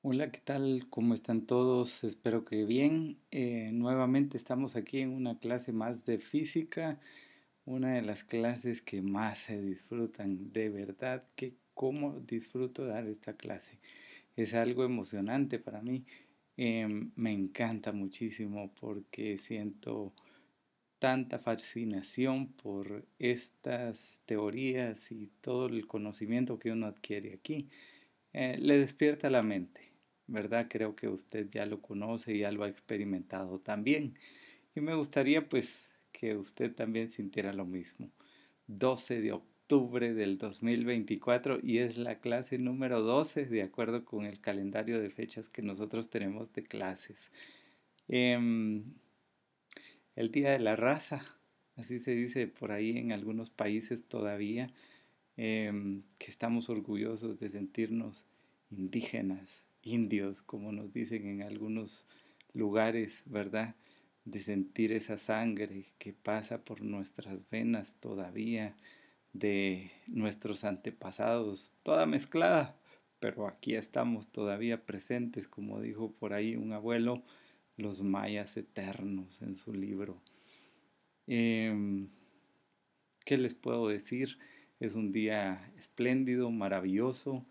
Hola, ¿qué tal? ¿Cómo están todos? Espero que bien. Nuevamente estamos aquí en una clase más de física, una de las clases que más se disfrutan. De verdad que cómo disfruto dar esta clase. Es algo emocionante para mí. Me encanta muchísimo porque siento tanta fascinación por estas teorías y todo el conocimiento que uno adquiere aquí. Le despierta la mente, ¿verdad? Creo que usted ya lo conoce y ya lo ha experimentado también. Y me gustaría pues que usted también sintiera lo mismo. 12 de octubre del 2024 y es la clase número 12 de acuerdo con el calendario de fechas que nosotros tenemos de clases. Em, el Día de la Raza, así se dice por ahí en algunos países todavía, que estamos orgullosos de sentirnos indígenas, indios, como nos dicen en algunos lugares, ¿verdad? De sentir esa sangre que pasa por nuestras venas todavía, de nuestros antepasados, toda mezclada, pero aquí estamos todavía presentes, como dijo por ahí un abuelo, los mayas eternos en su libro. Em, ¿Qué les puedo decir? Es un día espléndido, maravilloso.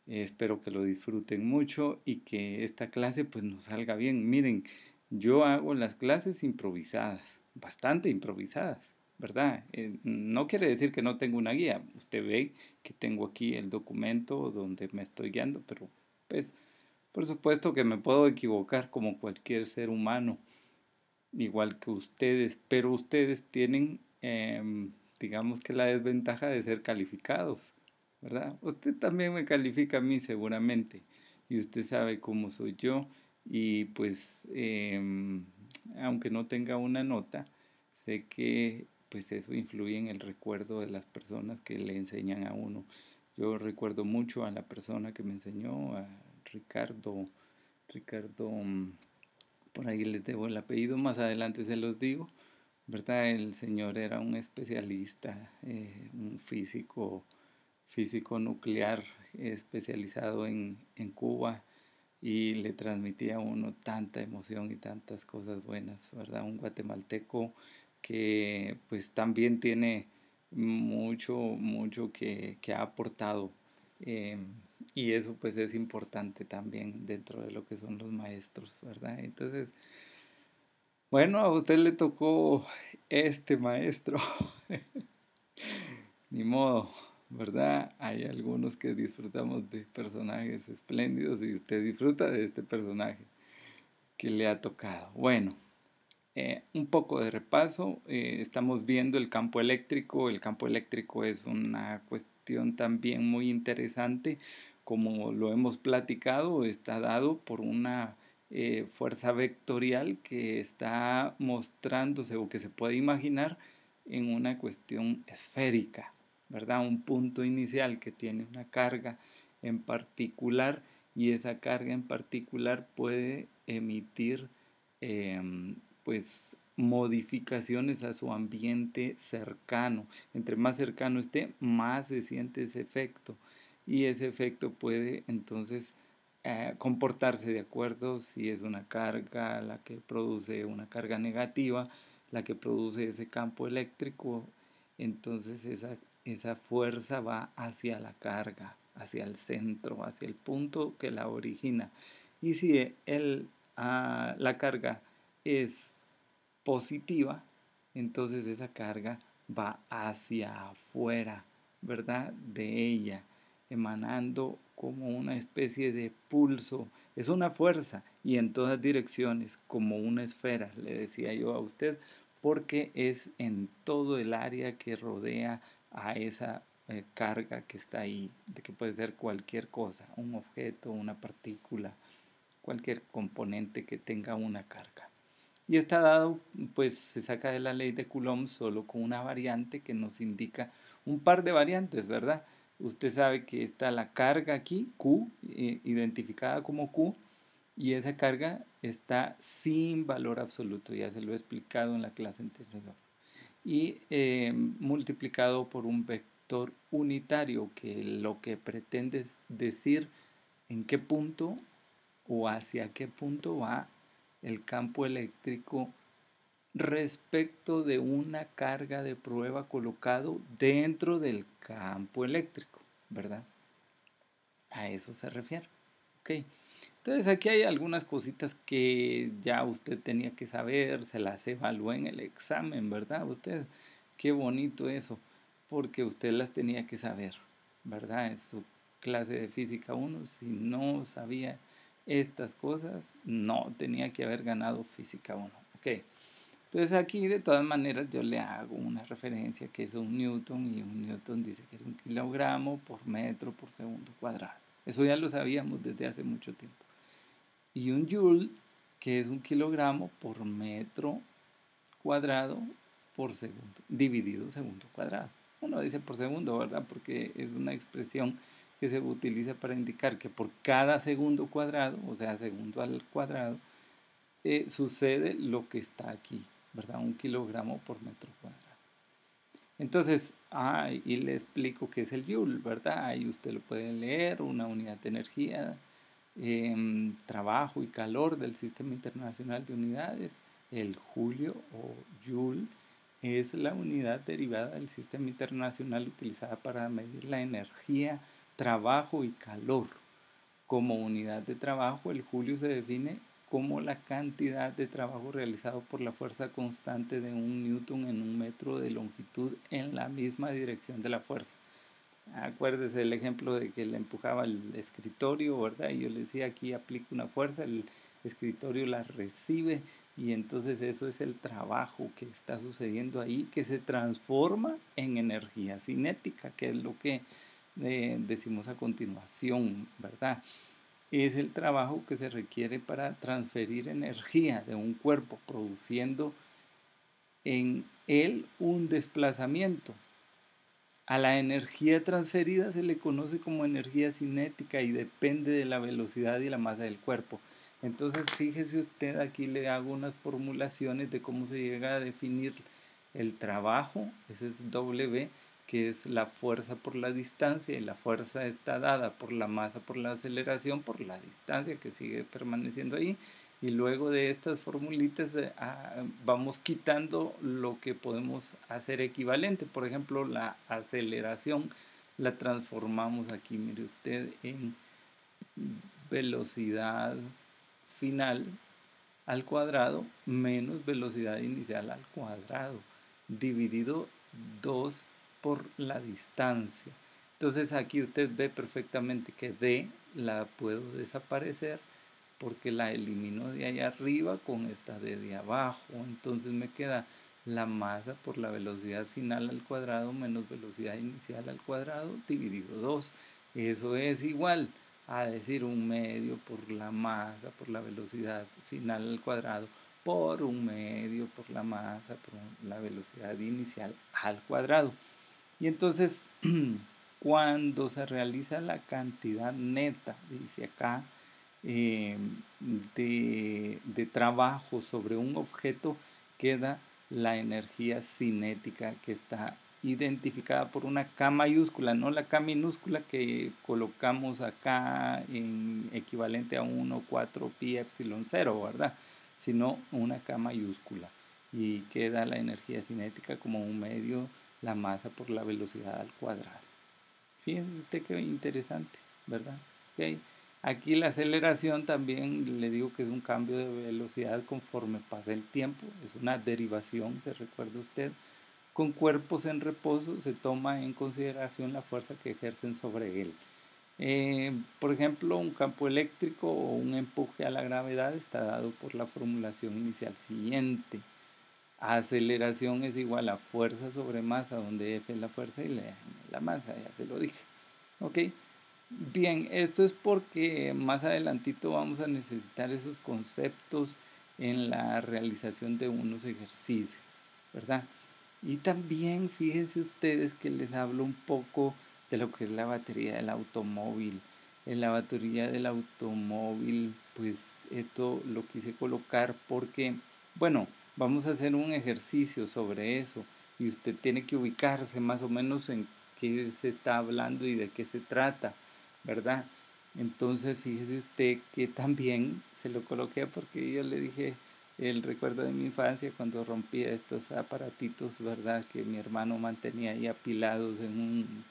Espero que lo disfruten mucho y que esta clase pues nos salga bien. Miren, yo hago las clases improvisadas, bastante improvisadas, ¿verdad? No quiere decir que no tengo una guía. Usted ve que tengo aquí el documento donde me estoy guiando, pero pues por supuesto que me puedo equivocar como cualquier ser humano igual que ustedes, pero ustedes tienen, digamos que la desventaja de ser calificados, ¿verdad? Usted también me califica a mí seguramente y usted sabe cómo soy yo y pues aunque no tenga una nota, sé que pues eso influye en el recuerdo de las personas que le enseñan a uno. Yo recuerdo mucho a la persona que me enseñó, a Ricardo, Ricardo, por ahí les debo el apellido, más adelante se los digo, ¿verdad? El señor era un especialista, un físico nuclear especializado en Cuba y le transmitía a uno tanta emoción y tantas cosas buenas, ¿verdad? Un guatemalteco que pues también tiene mucho que ha aportado eh, y eso pues es importante también dentro de lo que son los maestros, ¿verdad? Entonces, bueno, a usted le tocó este maestro, ni modo, ¿verdad? Hay algunos que disfrutamos de personajes espléndidos y usted disfruta de este personaje que le ha tocado. Bueno, un poco de repaso, estamos viendo el campo eléctrico. El campo eléctrico es una cuestión también muy interesante, como lo hemos platicado, está dado por una fuerza vectorial que está mostrándose o que se puede imaginar en una cuestión esférica, ¿verdad? Un punto inicial que tiene una carga en particular y esa carga en particular puede emitir pues modificaciones a su ambiente cercano. Entre más cercano esté, más se siente ese efecto. Y ese efecto puede entonces comportarse de acuerdo si es una carga la que produce una carga negativa, la que produce ese campo eléctrico, entonces esa fuerza va hacia la carga, hacia el centro, hacia el punto que la origina. Y si la carga es positiva, entonces esa carga va hacia afuera, ¿verdad? De ella, emanando como una especie de pulso. Es una fuerza y en todas direcciones, como una esfera, le decía yo a usted, porque es en todo el área que rodea a esa carga que está ahí, de que puede ser cualquier cosa, un objeto, una partícula, cualquier componente que tenga una carga. Y está dado, pues se saca de la ley de Coulomb solo con una variante que nos indica un par de variantes, ¿verdad? Usted sabe que está la carga aquí, Q, identificada como Q, y esa carga está sin valor absoluto, ya se lo he explicado en la clase anterior. Y multiplicado por un vector unitario, que lo que pretende es decir en qué punto o hacia qué punto va el campo eléctrico respecto de una carga de prueba colocado dentro del campo eléctrico, ¿verdad? A eso se refiere. Ok. Entonces aquí hay algunas cositas que ya usted tenía que saber, se las evaluó en el examen, ¿verdad? Usted, qué bonito eso, porque usted las tenía que saber, ¿verdad? En su clase de física uno, si no sabía estas cosas, no tenía que haber ganado física uno. Ok. Entonces aquí de todas maneras yo le hago una referencia que es un newton y un newton dice que es un kilogramo por metro por segundo cuadrado. Eso ya lo sabíamos desde hace mucho tiempo. Y un joule que es un kilogramo por metro cuadrado por segundo, dividido segundo cuadrado. Uno dice por segundo, ¿verdad? Porque es una expresión que se utiliza para indicar que por cada segundo cuadrado, o sea, segundo al cuadrado, sucede lo que está aquí, ¿verdad? Un kilogramo por metro cuadrado. Entonces, y le explico qué es el joule, ¿verdad? Ahí usted lo puede leer, una unidad de energía, trabajo y calor del Sistema Internacional de Unidades. El julio o joule es la unidad derivada del Sistema Internacional utilizada para medir la energía, trabajo y calor. Como unidad de trabajo, el julio se define como la cantidad de trabajo realizado por la fuerza constante de un newton en un metro de longitud en la misma dirección de la fuerza. Acuérdese el ejemplo de que le empujaba el escritorio, ¿verdad? Y yo le decía, aquí aplico una fuerza, el escritorio la recibe y entonces eso es el trabajo que está sucediendo ahí, que se transforma en energía cinética, que es lo que decimos a continuación, ¿verdad? Es el trabajo que se requiere para transferir energía de un cuerpo, produciendo en él un desplazamiento. A la energía transferida se le conoce como energía cinética y depende de la velocidad y la masa del cuerpo. Entonces, fíjese usted, aquí le hago unas formulaciones de cómo se llega a definir el trabajo, ese es W, que es la fuerza por la distancia, y la fuerza está dada por la masa por la aceleración, por la distancia que sigue permaneciendo ahí, y luego de estas formulitas vamos quitando lo que podemos hacer equivalente. Por ejemplo, la aceleración la transformamos aquí, mire usted, en velocidad final al cuadrado menos velocidad inicial al cuadrado, dividido 2 por la distancia. Entonces aquí usted ve perfectamente que D la puedo desaparecer porque la elimino de ahí arriba con esta de abajo. Entonces me queda la masa por la velocidad final al cuadrado menos velocidad inicial al cuadrado dividido 2. Eso es igual a decir un medio por la masa por la velocidad final al cuadrado por un medio por la masa por la velocidad inicial al cuadrado. Y entonces cuando se realiza la cantidad neta, dice acá, eh, de trabajo sobre un objeto, queda la energía cinética que está identificada por una K mayúscula, no la K minúscula que colocamos acá en equivalente a 1,4 pi epsilon 0, ¿verdad? Sino una K mayúscula. Y queda la energía cinética como un medio la masa por la velocidad al cuadrado. Fíjense usted qué interesante, ¿verdad? Okay. Aquí la aceleración también le digo que es un cambio de velocidad conforme pasa el tiempo, es una derivación, se recuerda usted. Con cuerpos en reposo se toma en consideración la fuerza que ejercen sobre él. Por ejemplo, un campo eléctrico o un empuje a la gravedad está dado por la formulación inicial siguiente. Aceleración es igual a fuerza sobre masa, donde F es la fuerza y la masa, ya se lo dije. ¿Ok? Bien, esto es porque más adelantito vamos a necesitar esos conceptos en la realización de unos ejercicios, ¿verdad? Y también fíjense ustedes que les hablo un poco de lo que es la batería del automóvil. En la batería del automóvil, pues esto lo quise colocar porque, bueno, vamos a hacer un ejercicio sobre eso y usted tiene que ubicarse más o menos en qué se está hablando y de qué se trata, ¿verdad? Entonces, fíjese usted que también se lo coloqué porque yo le dije el recuerdo de mi infancia cuando rompía estos aparatitos, ¿verdad? Que mi hermano mantenía ahí apilados en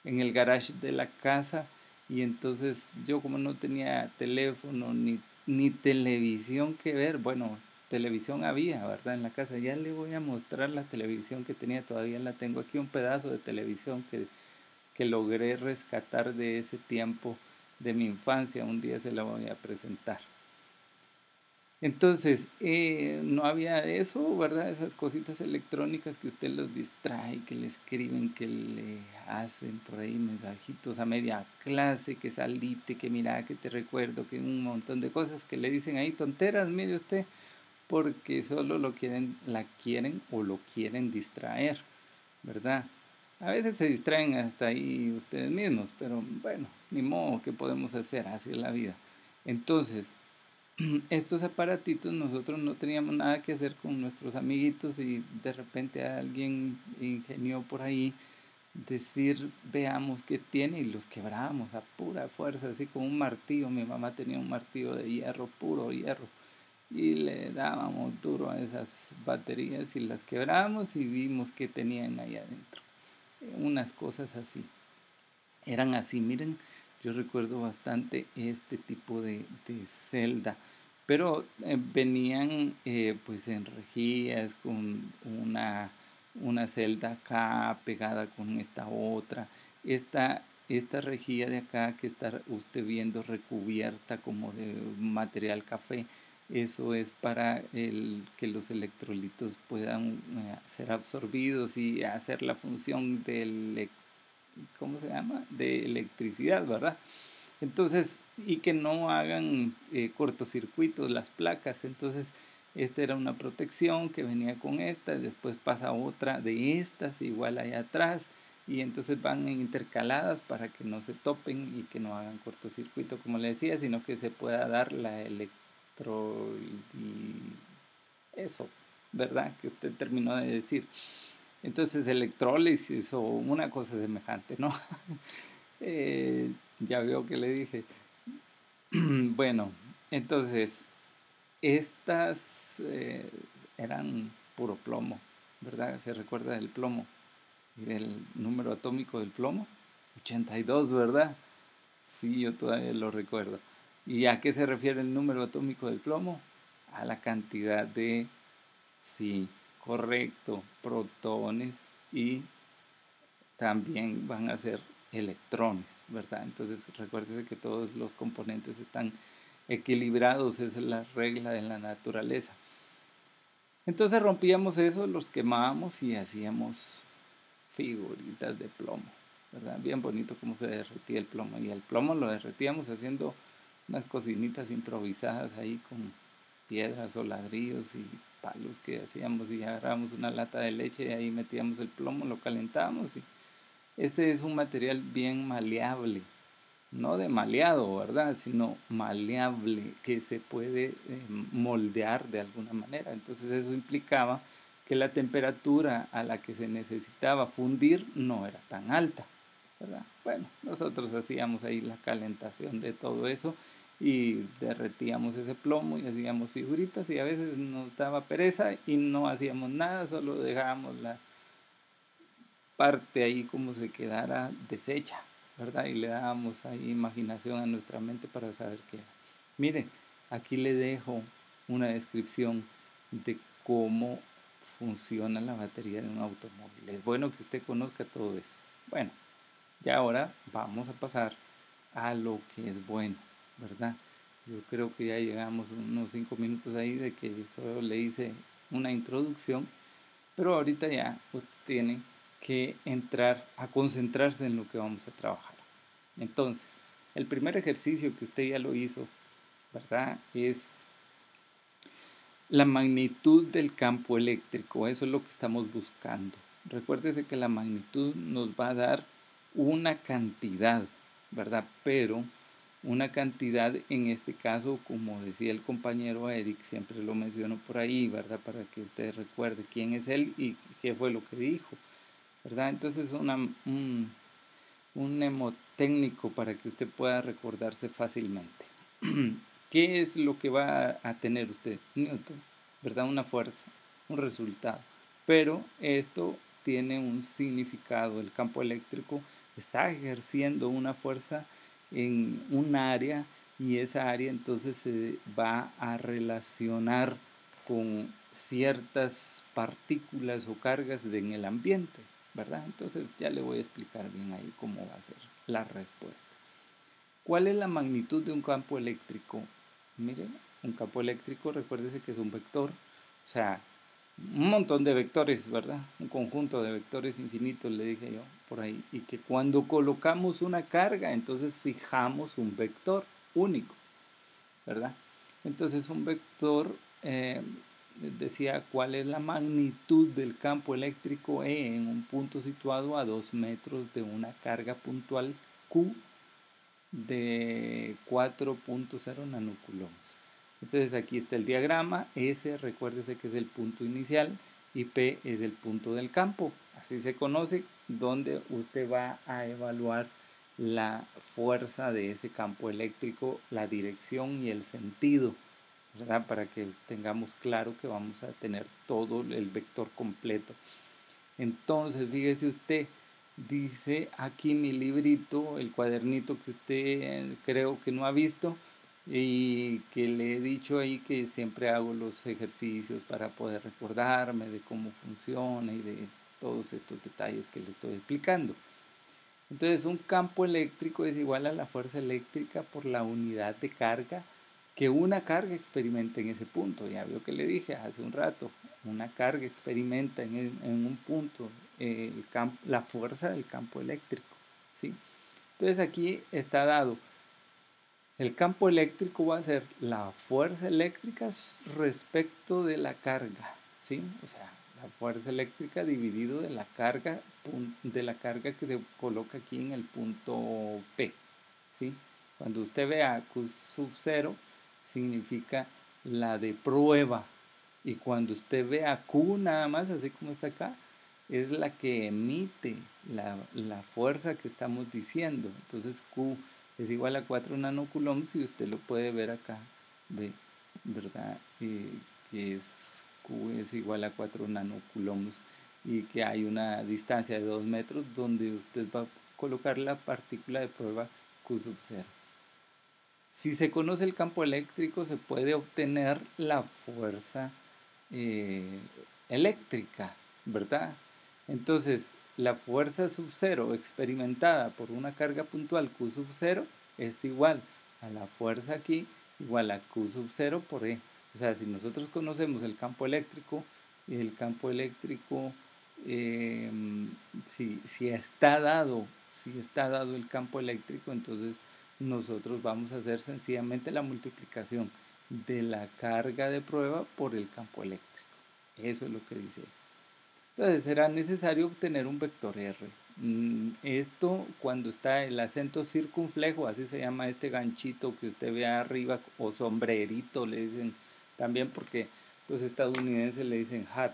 el garage de la casa. Y entonces yo como no tenía teléfono ni televisión que ver, bueno, televisión había, ¿verdad? En la casa. Ya le voy a mostrar la televisión que tenía, todavía la tengo aquí, un pedazo de televisión que logré rescatar de ese tiempo de mi infancia. Un día se la voy a presentar. Entonces, no había eso, ¿verdad? Esas cositas electrónicas que usted los distrae, que le escriben, que le hacen por ahí mensajitos a media clase, que salite, que mira, que te recuerdo, que un montón de cosas que le dicen ahí, tonteras, mire usted, porque solo lo quieren, la quieren o lo quieren distraer, ¿verdad? A veces se distraen hasta ahí ustedes mismos, pero bueno, ni modo, ¿qué podemos hacer? Así es la vida. Entonces, estos aparatitos nosotros no teníamos nada que hacer con nuestros amiguitos y de repente alguien ingenió por ahí decir, veamos qué tiene y los quebrábamos a pura fuerza, así con un martillo. Mi mamá tenía un martillo de hierro, puro hierro, y le dábamos duro a esas baterías y las quebrábamos y vimos qué tenían ahí adentro. Unas cosas así. Eran así, miren, yo recuerdo bastante este tipo de celda, pero venían pues en rejillas con una celda acá pegada con esta otra. Esta rejilla de acá que está usted viendo recubierta como de material café, eso es para que los electrolitos puedan ser absorbidos y hacer la función del, ¿cómo se llama? De electricidad, ¿verdad? Entonces, y que no hagan cortocircuitos las placas. Entonces, esta era una protección que venía con esta, después pasa otra de estas, igual allá atrás, y entonces van intercaladas para que no se topen y que no hagan cortocircuito, como le decía, sino que se pueda dar la electro y eso, ¿verdad? Que usted terminó de decir. Entonces, electrólisis o una cosa semejante, ¿no? Ya veo que le dije. Bueno, entonces, estas eh, eran puro plomo, ¿verdad? ¿Se recuerda del plomo y del número atómico del plomo? 82, ¿verdad? Sí, yo todavía lo recuerdo. ¿Y a qué se refiere el número atómico del plomo? A la cantidad de, sí, correcto, protones y también van a ser electrones, ¿verdad? Entonces recuérdese que todos los componentes están equilibrados, esa es la regla de la naturaleza. Entonces rompíamos eso, los quemábamos y hacíamos figuritas de plomo, ¿verdad? Bien bonito cómo se derretía el plomo. Y el plomo lo derretíamos haciendo unas cocinitas improvisadas ahí con piedras o ladrillos y palos que hacíamos, y agarrábamos una lata de leche y ahí metíamos el plomo, lo calentábamos y este es un material bien maleable, no de maleado, ¿verdad? Sino maleable, que se puede moldear de alguna manera. Entonces eso implicaba que la temperatura a la que se necesitaba fundir no era tan alta, ¿verdad? Bueno, nosotros hacíamos ahí la calentación de todo eso y derretíamos ese plomo y hacíamos figuritas, y a veces nos daba pereza y no hacíamos nada, solo dejábamos la parte ahí como se quedara deshecha, ¿verdad? Y le dábamos ahí imaginación a nuestra mente para saber qué era. Mire, aquí le dejo una descripción de cómo funciona la batería de un automóvil. Es bueno que usted conozca todo eso. Bueno, ya ahora vamos a pasar a lo que es bueno, ¿verdad? Yo creo que ya llegamos unos 5 minutos ahí de que solo le hice una introducción, pero ahorita ya usted tiene que entrar a concentrarse en lo que vamos a trabajar. Entonces, el primer ejercicio que usted ya lo hizo, ¿verdad? Es la magnitud del campo eléctrico. Eso es lo que estamos buscando. Recuérdese que la magnitud nos va a dar una cantidad, ¿verdad? Pero una cantidad, en este caso, como decía el compañero Eric, siempre lo menciono por ahí, ¿verdad? Para que usted recuerde quién es él y qué fue lo que dijo, ¿verdad? Entonces un técnico para que usted pueda recordarse fácilmente. ¿Qué es lo que va a tener usted? Newton, ¿verdad? Una fuerza, un resultado. Pero esto tiene un significado. El campo eléctrico está ejerciendo una fuerza en un área y esa área entonces se va a relacionar con ciertas partículas o cargas en el ambiente, ¿verdad? Entonces ya le voy a explicar bien ahí cómo va a ser la respuesta. ¿Cuál es la magnitud de un campo eléctrico? Mire, un campo eléctrico, recuérdese que es un vector, o sea, un montón de vectores, ¿verdad? Un conjunto de vectores infinitos, le dije yo por ahí, y que cuando colocamos una carga, entonces fijamos un vector único, ¿verdad? Entonces un vector decía cuál es la magnitud del campo eléctrico E en un punto situado a 2 metros de una carga puntual Q de 4.0 nanocoulombs. Entonces aquí está el diagrama, S recuérdese que es el punto inicial y P es el punto del campo. Así se conoce donde usted va a evaluar la fuerza de ese campo eléctrico, la dirección y el sentido, ¿verdad? Para que tengamos claro que vamos a tener todo el vector completo. Entonces, fíjese usted, dice aquí mi librito, el cuadernito que usted creo que no ha visto y que le he dicho ahí que siempre hago los ejercicios para poder recordarme de cómo funciona y de todos estos detalles que le estoy explicando. Entonces, un campo eléctrico es igual a la fuerza eléctrica por la unidad de carga que una carga experimenta en ese punto. Ya vio que le dije hace un rato, una carga experimenta en un punto la fuerza del campo eléctrico, ¿sí? Entonces aquí está dado, el campo eléctrico va a ser la fuerza eléctrica respecto de la carga, ¿sí? O sea, la fuerza eléctrica dividido de la carga que se coloca aquí en el punto P, ¿sí? Cuando usted vea Q sub 0 significa la de prueba, y cuando usted vea Q nada más, así como está acá, es la que emite la fuerza que estamos diciendo. Entonces Q es igual a 4 nanocoulombs y usted lo puede ver acá, ¿ve? ¿Verdad? Que es Q es igual a 4 nanocoulombs y que hay una distancia de 2 metros donde usted va a colocar la partícula de prueba Q sub 0. Si se conoce el campo eléctrico, se puede obtener la fuerza eléctrica, ¿verdad? Entonces, la fuerza sub 0 experimentada por una carga puntual Q sub 0 es igual a la fuerza aquí, igual a Q sub 0 por E. O sea, si nosotros conocemos el campo eléctrico, eh, si está dado el campo eléctrico, entonces nosotros vamos a hacer sencillamente la multiplicación de la carga de prueba por el campo eléctrico. Eso es lo que dice. Entonces será necesario obtener un vector R. Esto cuando está el acento circunflejo, así se llama este ganchito que usted ve arriba, o sombrerito le dicen también, porque los estadounidenses le dicen hat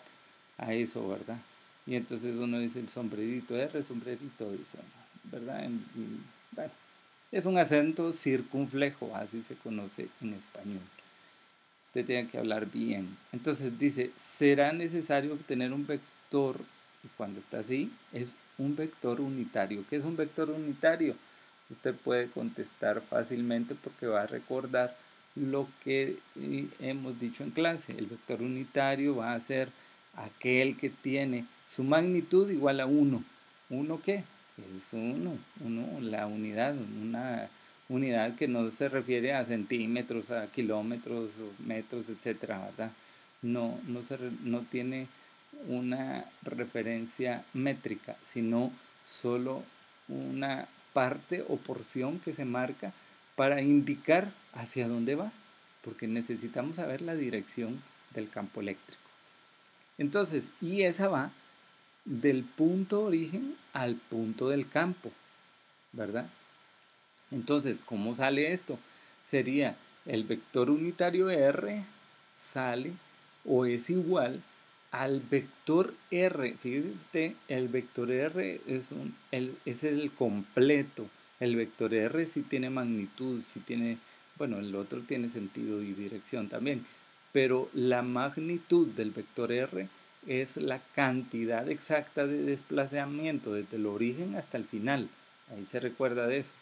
a eso, ¿verdad? Y entonces uno dice el sombrerito, R, sombrerito, dice, ¿verdad? Bueno, es un acento circunflejo, así se conoce en español. Usted tiene que hablar bien. Entonces dice, será necesario obtener un vector, y cuando está así, es un vector unitario. ¿Qué es un vector unitario? Usted puede contestar fácilmente porque va a recordar lo que hemos dicho en clase. El vector unitario va a ser aquel que tiene su magnitud igual a 1. ¿1 qué? Es 1, la unidad, una unidad que no se refiere a centímetros, a kilómetros, metros, etcétera, ¿verdad? No tiene una referencia métrica, sino solo una parte o porción que se marca para indicar hacia dónde va, porque necesitamos saber la dirección del campo eléctrico. Entonces, y esa va del punto origen al punto del campo, ¿verdad? Entonces, ¿cómo sale esto? Sería el vector unitario R sale o es igual al vector R. Fíjese usted, el vector R es el completo. El vector R sí tiene magnitud, sí tiene, bueno, el otro tiene sentido y dirección también, pero la magnitud del vector R es la cantidad exacta de desplazamiento desde el origen hasta el final. Ahí se recuerda de eso.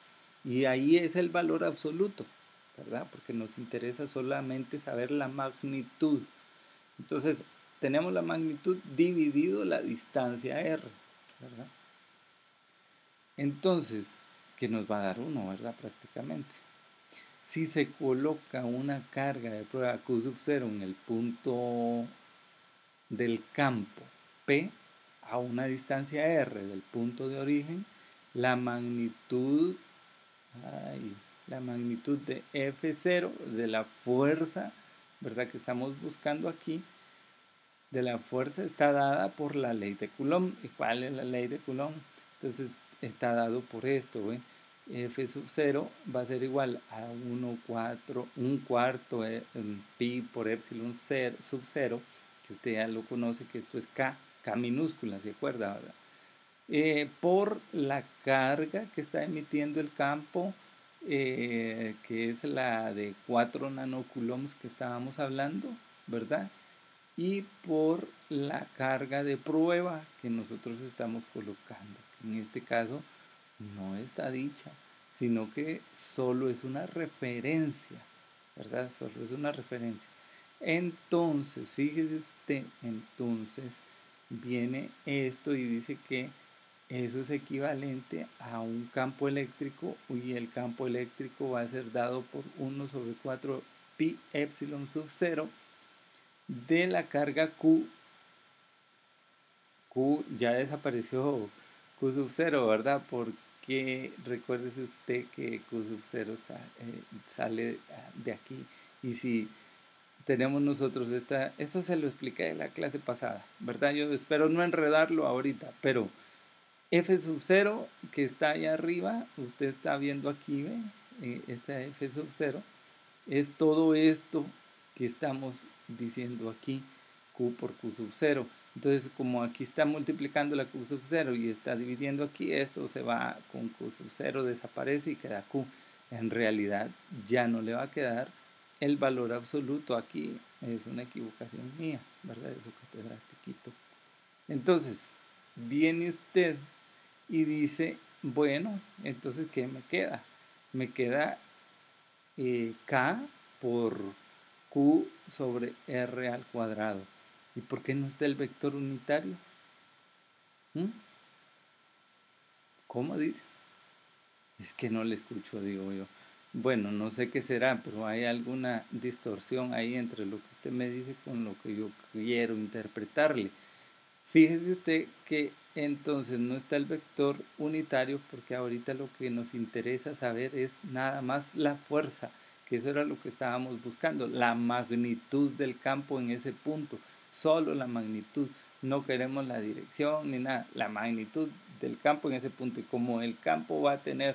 Y ahí es el valor absoluto, ¿verdad? Porque nos interesa solamente saber la magnitud. Entonces, tenemos la magnitud dividido la distancia R, ¿verdad? Entonces, que nos va a dar 1, ¿verdad? Prácticamente. Si se coloca una carga de prueba Q sub 0 en el punto del campo P a una distancia R del punto de origen, la magnitud, la magnitud de F0, de la fuerza, ¿verdad? Que estamos buscando aquí, de la fuerza está dada por la ley de Coulomb. ¿Y cuál es la ley de Coulomb? Entonces está dado por esto, ¿eh? F sub 0 va a ser igual a 1 cuarto pi por epsilon sub 0, que usted ya lo conoce, que esto es K minúscula, ¿se acuerda, verdad? Por la carga que está emitiendo el campo, que es la de 4 nanocoulombs que estábamos hablando, ¿verdad? Y por la carga de prueba que nosotros estamos colocando. En este caso no está dicha, sino que solo es una referencia, ¿verdad? Solo es una referencia. Entonces, fíjese usted, entonces viene esto y dice que eso es equivalente a un campo eléctrico y el campo eléctrico va a ser dado por 1 sobre 4 pi epsilon sub 0 de la carga Q. Q ya desapareció Q sub 0, ¿verdad? Porque recuérdese usted que Q sub 0 sale de aquí. Y si tenemos nosotros esto se lo expliqué en la clase pasada, ¿verdad? Yo espero no enredarlo ahorita, pero F sub 0 que está allá arriba, usted está viendo aquí, ¿ve? Esta F sub 0 es todo esto que estamos diciendo aquí, Q por Q sub 0. Entonces, como aquí está multiplicando la Q sub 0 y está dividiendo aquí, esto se va con Q sub 0, desaparece y queda Q. En realidad ya no le va a quedar el valor absoluto aquí. Es una equivocación mía, ¿verdad? Eso catedrático. Entonces, viene usted y dice, bueno, entonces, ¿qué me queda? Me queda K por Q sobre R al cuadrado. ¿Y por qué no está el vector unitario? ¿Mm? ¿Cómo dice? Es que no le escucho, digo yo. Bueno, no sé qué será, pero hay alguna distorsión ahí entre lo que usted me dice con lo que yo quiero interpretarle. Fíjese usted que entonces no está el vector unitario porque ahorita lo que nos interesa saber es nada más la fuerza, que eso era lo que estábamos buscando, la magnitud del campo en ese punto, solo la magnitud, no queremos la dirección ni nada, la magnitud del campo en ese punto. Y como el campo va a tener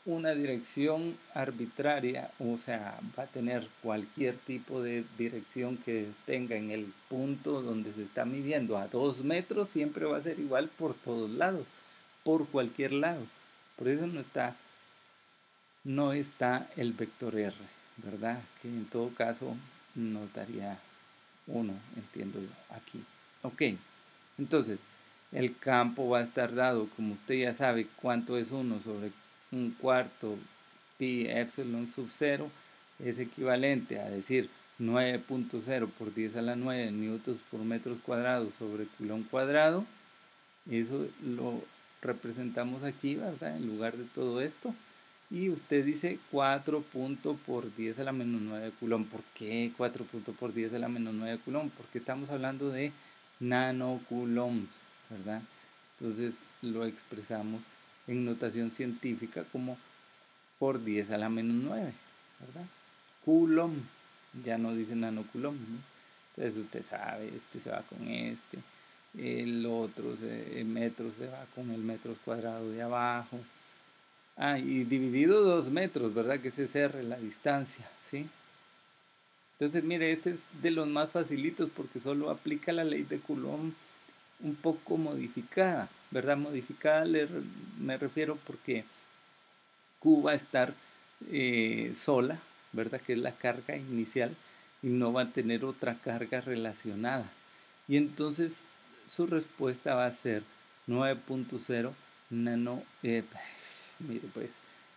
una dirección arbitraria, o sea, va a tener cualquier tipo de dirección que tenga en el punto donde se está midiendo a 2 metros, siempre va a ser igual por todos lados, por cualquier lado. Por eso no está el vector R, ¿verdad? Que en todo caso nos daría 1, entiendo yo, aquí. Ok, entonces el campo va a estar dado, como usted ya sabe, cuánto es 1 sobre 1/4 pi epsilon sub 0, es equivalente a decir 9.0 por 10 a la 9 newtons por metros cuadrados sobre coulomb cuadrado. Eso lo representamos aquí, ¿verdad? En lugar de todo esto. Y usted dice 4 por 10 a la menos 9 coulomb. ¿Por qué 4 por 10 a la menos 9 coulomb? Porque estamos hablando de nanocoulombs, ¿verdad? Entonces lo expresamos en notación científica como por 10 a la menos 9, ¿verdad? Coulomb, ya no dice nanocoulomb, ¿no? Entonces usted sabe, este se va con este, el otro metros se va con el metros cuadrado de abajo. Y dividido 2 metros, ¿verdad? Que ese es R, la distancia, ¿sí? Entonces, mire, este es de los más facilitos porque solo aplica la ley de Coulomb un poco modificada, ¿verdad? Modificada me refiero porque Q va a estar sola, ¿verdad? Que es la carga inicial y no va a tener otra carga relacionada. Y entonces su respuesta va a ser 9.0 nano, mire pues,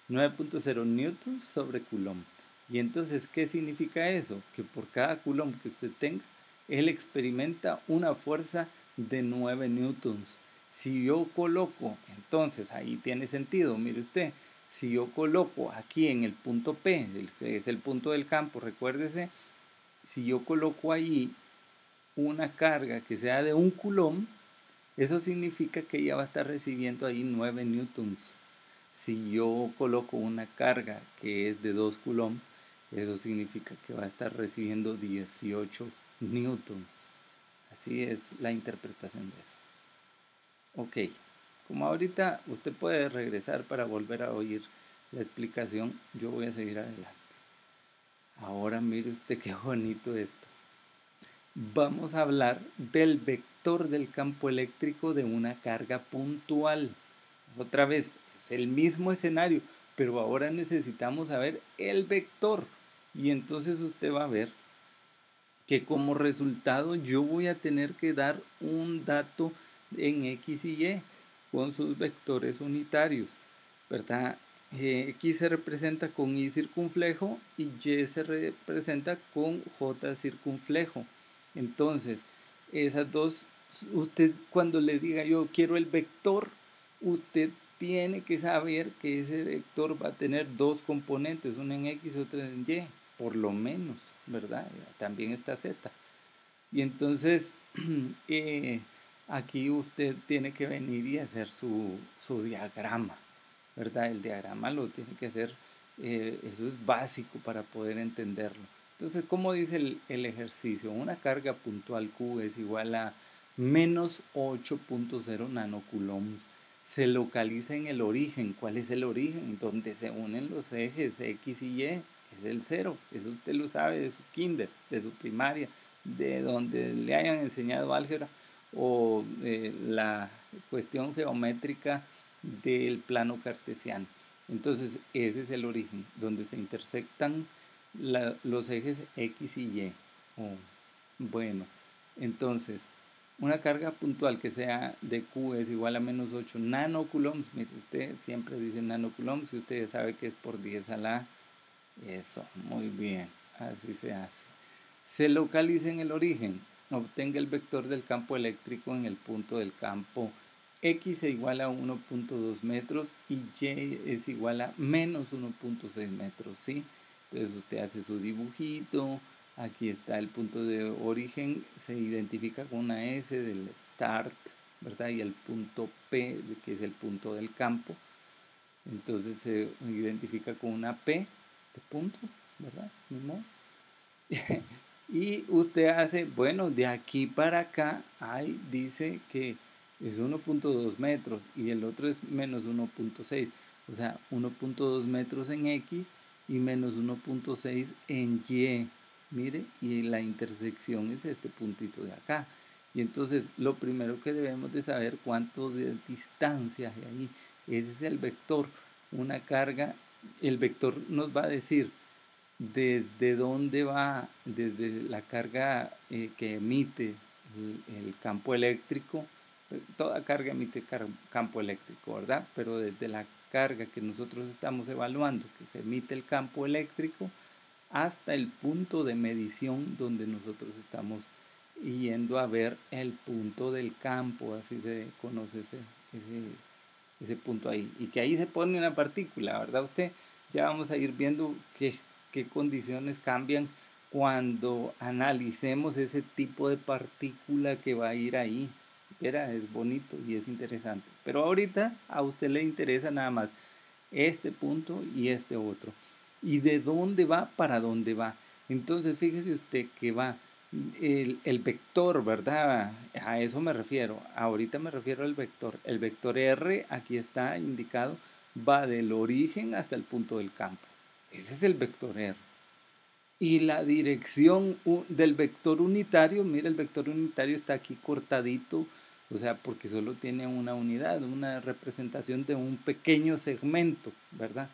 9.0 newtons sobre coulomb. Y entonces, ¿qué significa eso? Que por cada coulomb que usted tenga, él experimenta una fuerza de 9 newtons. Si yo coloco, entonces ahí tiene sentido, mire usted, si yo coloco aquí en el punto P, que es el punto del campo, recuérdese, si yo coloco ahí una carga que sea de 1 coulomb, eso significa que ella va a estar recibiendo ahí 9 newtons. Si yo coloco una carga que es de 2 coulombs, eso significa que va a estar recibiendo 18 newtons. Así es la interpretación de eso. Ok, como ahorita usted puede regresar para volver a oír la explicación, yo voy a seguir adelante. Ahora mire usted qué bonito esto. Vamos a hablar del vector del campo eléctrico de una carga puntual. Otra vez, es el mismo escenario, pero ahora necesitamos saber el vector. Y entonces usted va a ver que como resultado yo voy a tener que dar un dato en X y Y con sus vectores unitarios, ¿verdad? X se representa con Y circunflejo y Y se representa con J circunflejo. Entonces, esas dos, usted cuando le diga yo quiero el vector, usted tiene que saber que ese vector va a tener dos componentes, uno en X y otro en Y, por lo menos, ¿verdad? También está Z. Y entonces aquí usted tiene que venir y hacer su diagrama, ¿verdad? El diagrama lo tiene que hacer, eso es básico para poder entenderlo. Entonces, ¿cómo dice el ejercicio? Una carga puntual Q es igual a menos 8.0 nanocoulombs. Se localiza en el origen. ¿Cuál es el origen? Donde se unen los ejes X y Y. Es el cero. Eso usted lo sabe de su kinder, de su primaria, de donde le hayan enseñado álgebra o la cuestión geométrica del plano cartesiano. Entonces, ese es el origen, donde se intersectan los ejes X y Y. Oh, bueno, entonces, una carga puntual que sea de Q es igual a menos 8 nanocoulombs. Mire, usted siempre dice nanocoulombs y usted sabe que es por 10 a la... Eso, muy bien, así se hace. Se localiza en el origen. Obtenga el vector del campo eléctrico en el punto del campo. X es igual a 1.2 metros y Y es igual a menos 1.6 metros, ¿sí? Entonces usted hace su dibujito, aquí está el punto de origen, se identifica con una S del start, ¿verdad? Y el punto P, que es el punto del campo, entonces se identifica con una P de punto, ¿verdad? ¿No? Y usted hace, bueno, de aquí para acá, ahí dice que es 1.2 metros y el otro es menos 1.6, o sea, 1.2 metros en X y menos 1.6 en Y, mire, y la intersección es este puntito de acá. Y entonces lo primero que debemos de saber cuánto de distancia hay ahí, ese es el vector, una carga, el vector nos va a decir desde dónde va, desde la carga que emite el campo eléctrico, toda carga emite campo eléctrico, ¿verdad? Pero desde la carga que nosotros estamos evaluando, que se emite el campo eléctrico, hasta el punto de medición donde nosotros estamos yendo a ver el punto del campo, así se conoce ese punto ahí, y que ahí se pone una partícula, ¿verdad? Usted ya vamos a ir viendo qué condiciones cambian cuando analicemos ese tipo de partícula que va a ir ahí. Era, es bonito y es interesante. Pero ahorita a usted le interesa nada más este punto y este otro. ¿Y de dónde va para dónde va? Entonces fíjese usted que va el vector, ¿verdad? A eso me refiero. Ahorita me refiero al vector. El vector R, aquí está indicado, va del origen hasta el punto del campo. Ese es el vector R. Y la dirección del vector unitario, mira, el vector unitario está aquí cortadito, o sea, porque solo tiene una unidad, una representación de un pequeño segmento, ¿verdad?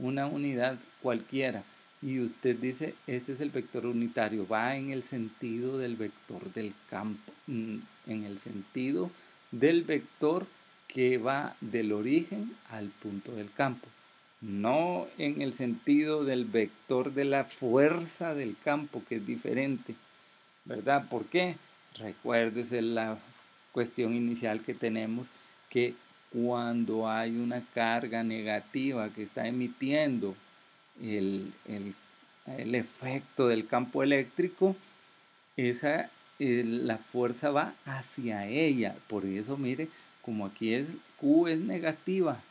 una unidad cualquiera, y usted dice, este es el vector unitario, va en el sentido del vector del campo, en el sentido del vector que va del origen al punto del campo, no en el sentido del vector de la fuerza del campo, que es diferente, ¿verdad? ¿Por qué? Recuérdese la cuestión inicial que tenemos, que cuando hay una carga negativa que está emitiendo el, el, el efecto del campo eléctrico, esa, la fuerza va hacia ella. Por eso, mire, como aquí es Q es negativa,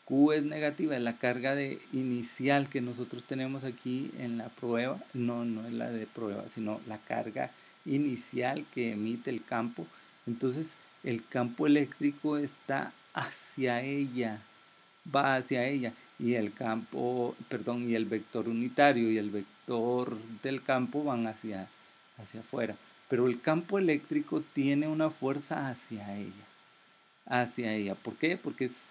Q es negativa, es la carga inicial que nosotros tenemos aquí en la prueba, no es la de prueba, sino la carga inicial que emite el campo. Entonces el campo eléctrico está hacia ella, va hacia ella, y el campo, perdón, y el vector unitario y el vector del campo van hacia afuera. Pero el campo eléctrico tiene una fuerza hacia ella, hacia ella. ¿Por qué? Porque es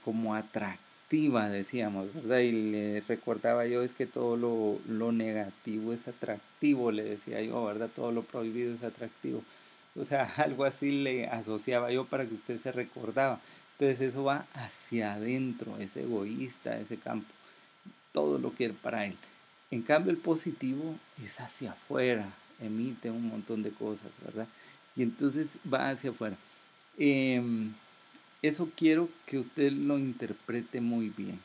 como atractiva, decíamos, ¿verdad? Y le recordaba yo, es que todo lo negativo es atractivo, le decía yo, ¿verdad? Todo lo prohibido es atractivo. O sea, algo así le asociaba yo para que usted se recordaba. Entonces eso va hacia adentro, es egoísta ese campo, todo lo quiere para él. En cambio el positivo es hacia afuera, emite un montón de cosas, ¿verdad? Y entonces va hacia afuera. Eh, Eso quiero que usted lo interprete muy bien.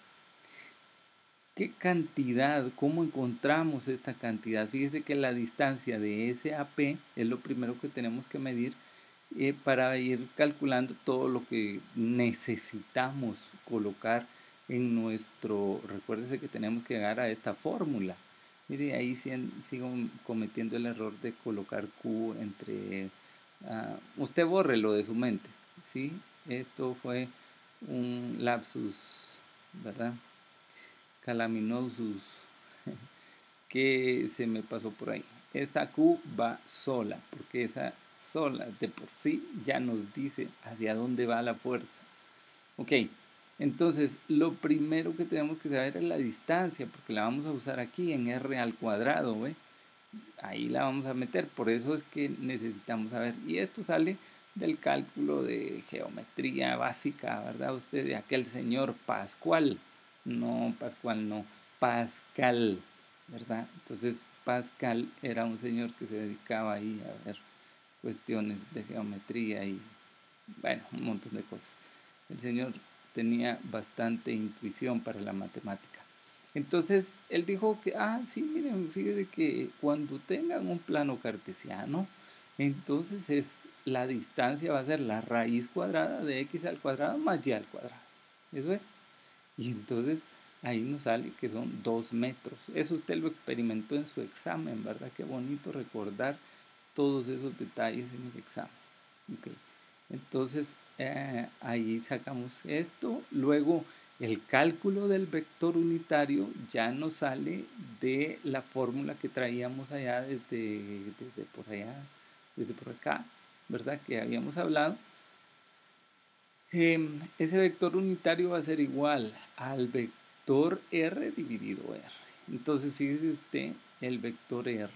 ¿Qué cantidad? ¿Cómo encontramos esta cantidad? Fíjese que la distancia de S a P es lo primero que tenemos que medir para ir calculando todo lo que necesitamos colocar en nuestro... Recuérdese que tenemos que llegar a esta fórmula. Mire, ahí sigo cometiendo el error de colocar Q entre... usted bórrelo de su mente, ¿sí? Esto fue un lapsus, ¿verdad? Calaminosus que se me pasó por ahí. Esta Q va sola, porque esa sola de por sí ya nos dice hacia dónde va la fuerza. Ok, entonces lo primero que tenemos que saber es la distancia, porque la vamos a usar aquí en R al cuadrado, ¿ve? Ahí la vamos a meter, por eso es que necesitamos saber. Y esto sale del cálculo de geometría básica, ¿verdad? Usted de aquel señor Pascual, no Pascual, no, Pascal, ¿verdad? Entonces Pascal era un señor que se dedicaba ahí a ver cuestiones de geometría y, bueno, un montón de cosas. El señor tenía bastante intuición para la matemática. Entonces él dijo que, sí, miren, fíjense que cuando tengan un plano cartesiano, entonces la distancia va a ser la raíz cuadrada de x al cuadrado más y al cuadrado. Eso es. Y entonces ahí nos sale que son 2 metros. Eso usted lo experimentó en su examen, ¿verdad? Qué bonito recordar todos esos detalles en el examen. Okay. Entonces ahí sacamos esto. Luego el cálculo del vector unitario ya nos sale de la fórmula que traíamos allá desde por allá, desde por acá, ¿verdad? Que habíamos hablado. Ese vector unitario va a ser igual al vector R dividido R. Entonces fíjese usted, el vector R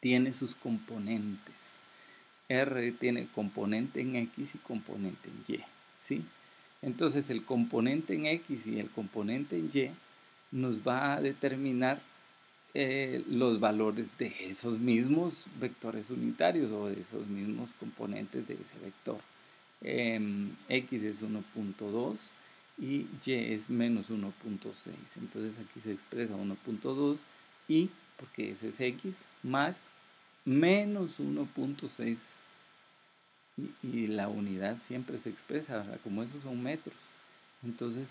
tiene sus componentes. R tiene componente en X y componente en Y, ¿sí? Entonces el componente en X y el componente en Y nos va a determinar los valores de esos mismos vectores unitarios o de esos mismos componentes de ese vector. X es 1.2 y Y es menos 1.6. Entonces aquí se expresa 1.2 y, porque ese es X, más menos 1.6 y la unidad siempre se expresa, ¿verdad? Como esos son metros. Entonces,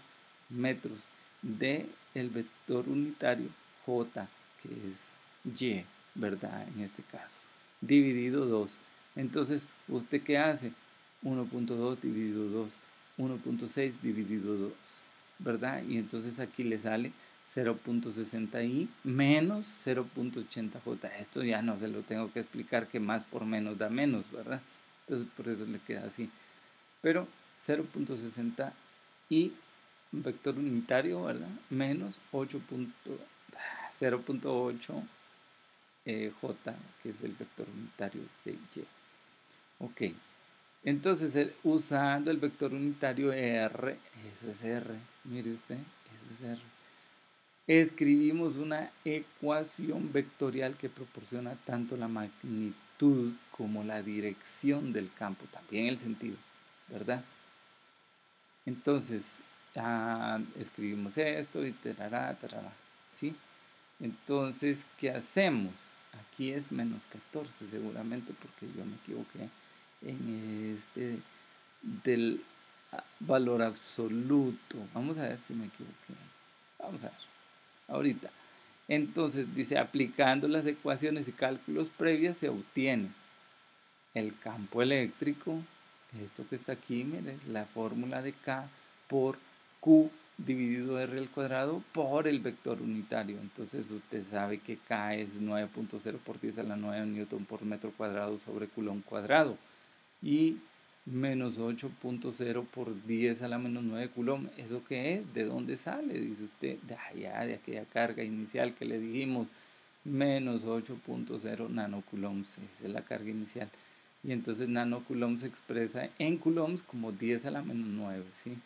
metros de el vector unitario J, que es Y, ¿verdad? En este caso, dividido 2. Entonces, ¿usted qué hace? 1.2 dividido 2, 1.6 dividido 2, ¿verdad? Y entonces aquí le sale 0.60i menos 0.80j. Esto ya no se lo tengo que explicar, que más por menos da menos, ¿verdad? Entonces por eso le queda así. Pero 0.60 i vector unitario, ¿verdad? Menos 0.8 J, que es el vector unitario de Y. Ok, entonces usando el vector unitario R, eso es R, mire usted, eso es R. Escribimos una ecuación vectorial que proporciona tanto la magnitud como la dirección del campo, también el sentido, ¿verdad? Entonces, escribimos esto y tarará, ¿sí? Entonces, ¿qué hacemos? Aquí es menos 14 seguramente porque yo me equivoqué en este del valor absoluto. Vamos a ver si me equivoqué. Vamos a ver. Ahorita. Entonces dice, aplicando las ecuaciones y cálculos previas se obtiene el campo eléctrico, esto que está aquí, mire, la fórmula de K por Q dividido R al cuadrado por el vector unitario. Entonces usted sabe que K es 9.0 por 10 a la 9 newton por metro cuadrado sobre coulomb cuadrado. Y menos 8.0 por 10 a la menos 9 coulomb. ¿Eso qué es? ¿De dónde sale? Dice usted, de allá, de aquella carga inicial que le dijimos, menos 8.0 nanocoulombs, esa es la carga inicial. Y entonces nanocoulomb se expresa en coulombs como 10 a la menos 9, ¿sí?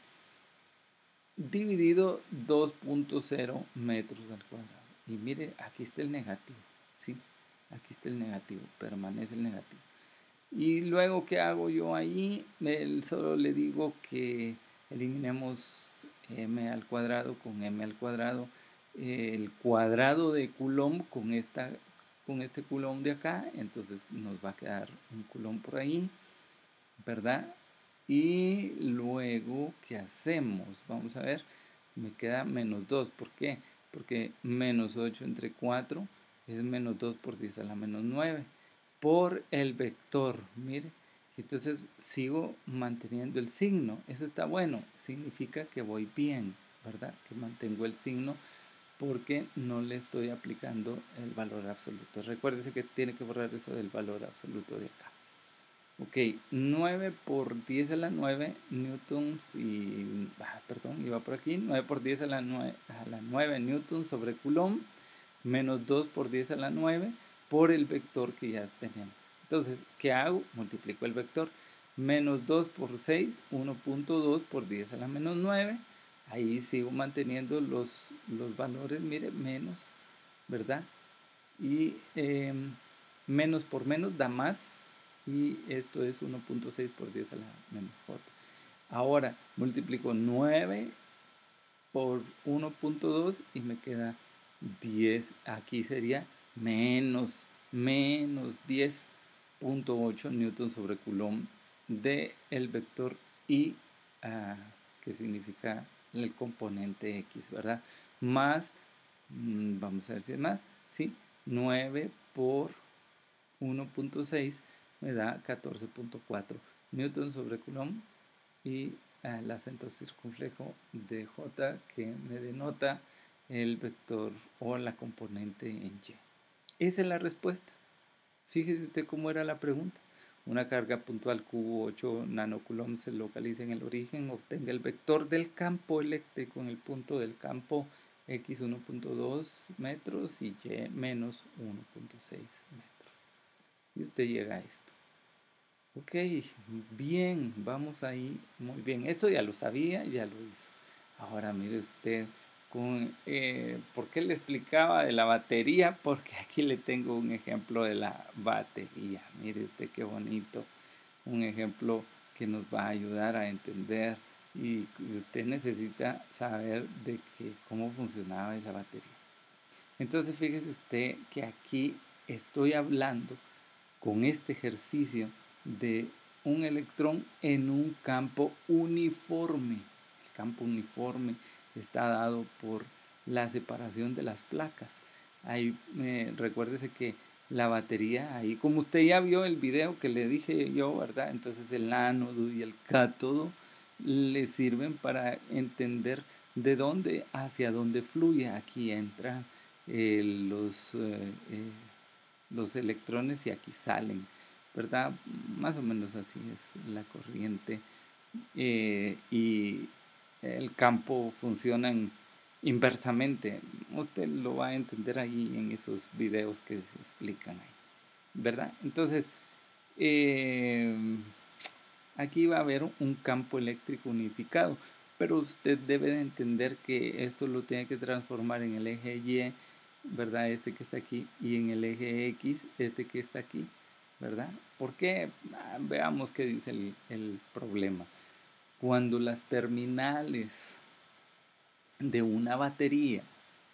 Dividido 2.0 metros al cuadrado. Y mire, aquí está el negativo, ¿sí? Aquí está el negativo, permanece el negativo. Y luego, ¿qué hago yo ahí? Solo le digo que eliminemos m al cuadrado con m al cuadrado. El cuadrado de coulomb con este coulomb de acá. Entonces nos va a quedar un coulomb por ahí, ¿verdad? Y luego, ¿qué hacemos? Vamos a ver, me queda menos 2. ¿Por qué? Porque menos 8 entre 4 es menos 2 por 10 a la menos 9 por el vector, mire. Entonces sigo manteniendo el signo. Eso está bueno, significa que voy bien, ¿verdad? Que mantengo el signo porque no le estoy aplicando el valor absoluto. Recuérdese que tiene que borrar eso del valor absoluto de acá. Ok, 9 por 10 a la 9 newtons y, perdón, iba por aquí, 9 por 10 a la 9 newtons sobre coulomb, menos 2 por 10 a la 9 por el vector que ya tenemos. Entonces, ¿qué hago? Multiplico el vector. Menos 2 por 6, 1.2 por 10 a la menos 9. Ahí sigo manteniendo los valores, mire, menos, ¿verdad? Y menos por menos da más, y esto es 1.6 por 10 a la menos j. Ahora multiplico 9 por 1.2 y me queda 10. Aquí sería menos 10.8 newton sobre coulomb de el vector I, que significa el componente X, ¿verdad? Más, vamos a ver si es más, ¿sí? 9 por 1.6 me da 14.4 newton sobre coulomb y el acento circunflejo de J que me denota el vector o la componente en Y. Esa es la respuesta. Fíjese usted cómo era la pregunta. Una carga puntual Q 8 nanocoulomb se localiza en el origen, obtenga el vector del campo eléctrico en el punto del campo X 1.2 metros y Y menos 1.6 metros. Y usted llega a esto. Ok, bien, vamos ahí, muy bien. Esto ya lo sabía, ya lo hizo. Ahora mire usted, ¿por qué le explicaba de la batería? Porque aquí le tengo un ejemplo de la batería. Mire usted qué bonito, un ejemplo que nos va a ayudar a entender y usted necesita saber de cómo funcionaba esa batería. Entonces fíjese usted que aquí estoy hablando con este ejercicio de un electrón en un campo uniforme. El campo uniforme está dado por la separación de las placas. Ahí recuérdese que la batería, ahí como usted ya vio el video que le dije yo, ¿verdad? Entonces el ánodo y el cátodo le sirven para entender de dónde hacia dónde fluye. Aquí entran los electrones y aquí salen, ¿verdad? Más o menos así es la corriente. Y el campo funciona inversamente. Usted lo va a entender ahí en esos videos que se explican ahí, ¿verdad? Entonces, eh, aquí va a haber un campo eléctrico unificado, pero usted debe de entender que esto lo tiene que transformar en el eje Y, ¿verdad? Este que está aquí, y en el eje X, este que está aquí, ¿verdad? ¿Por qué? Veamos qué dice el problema. Cuando las terminales de una batería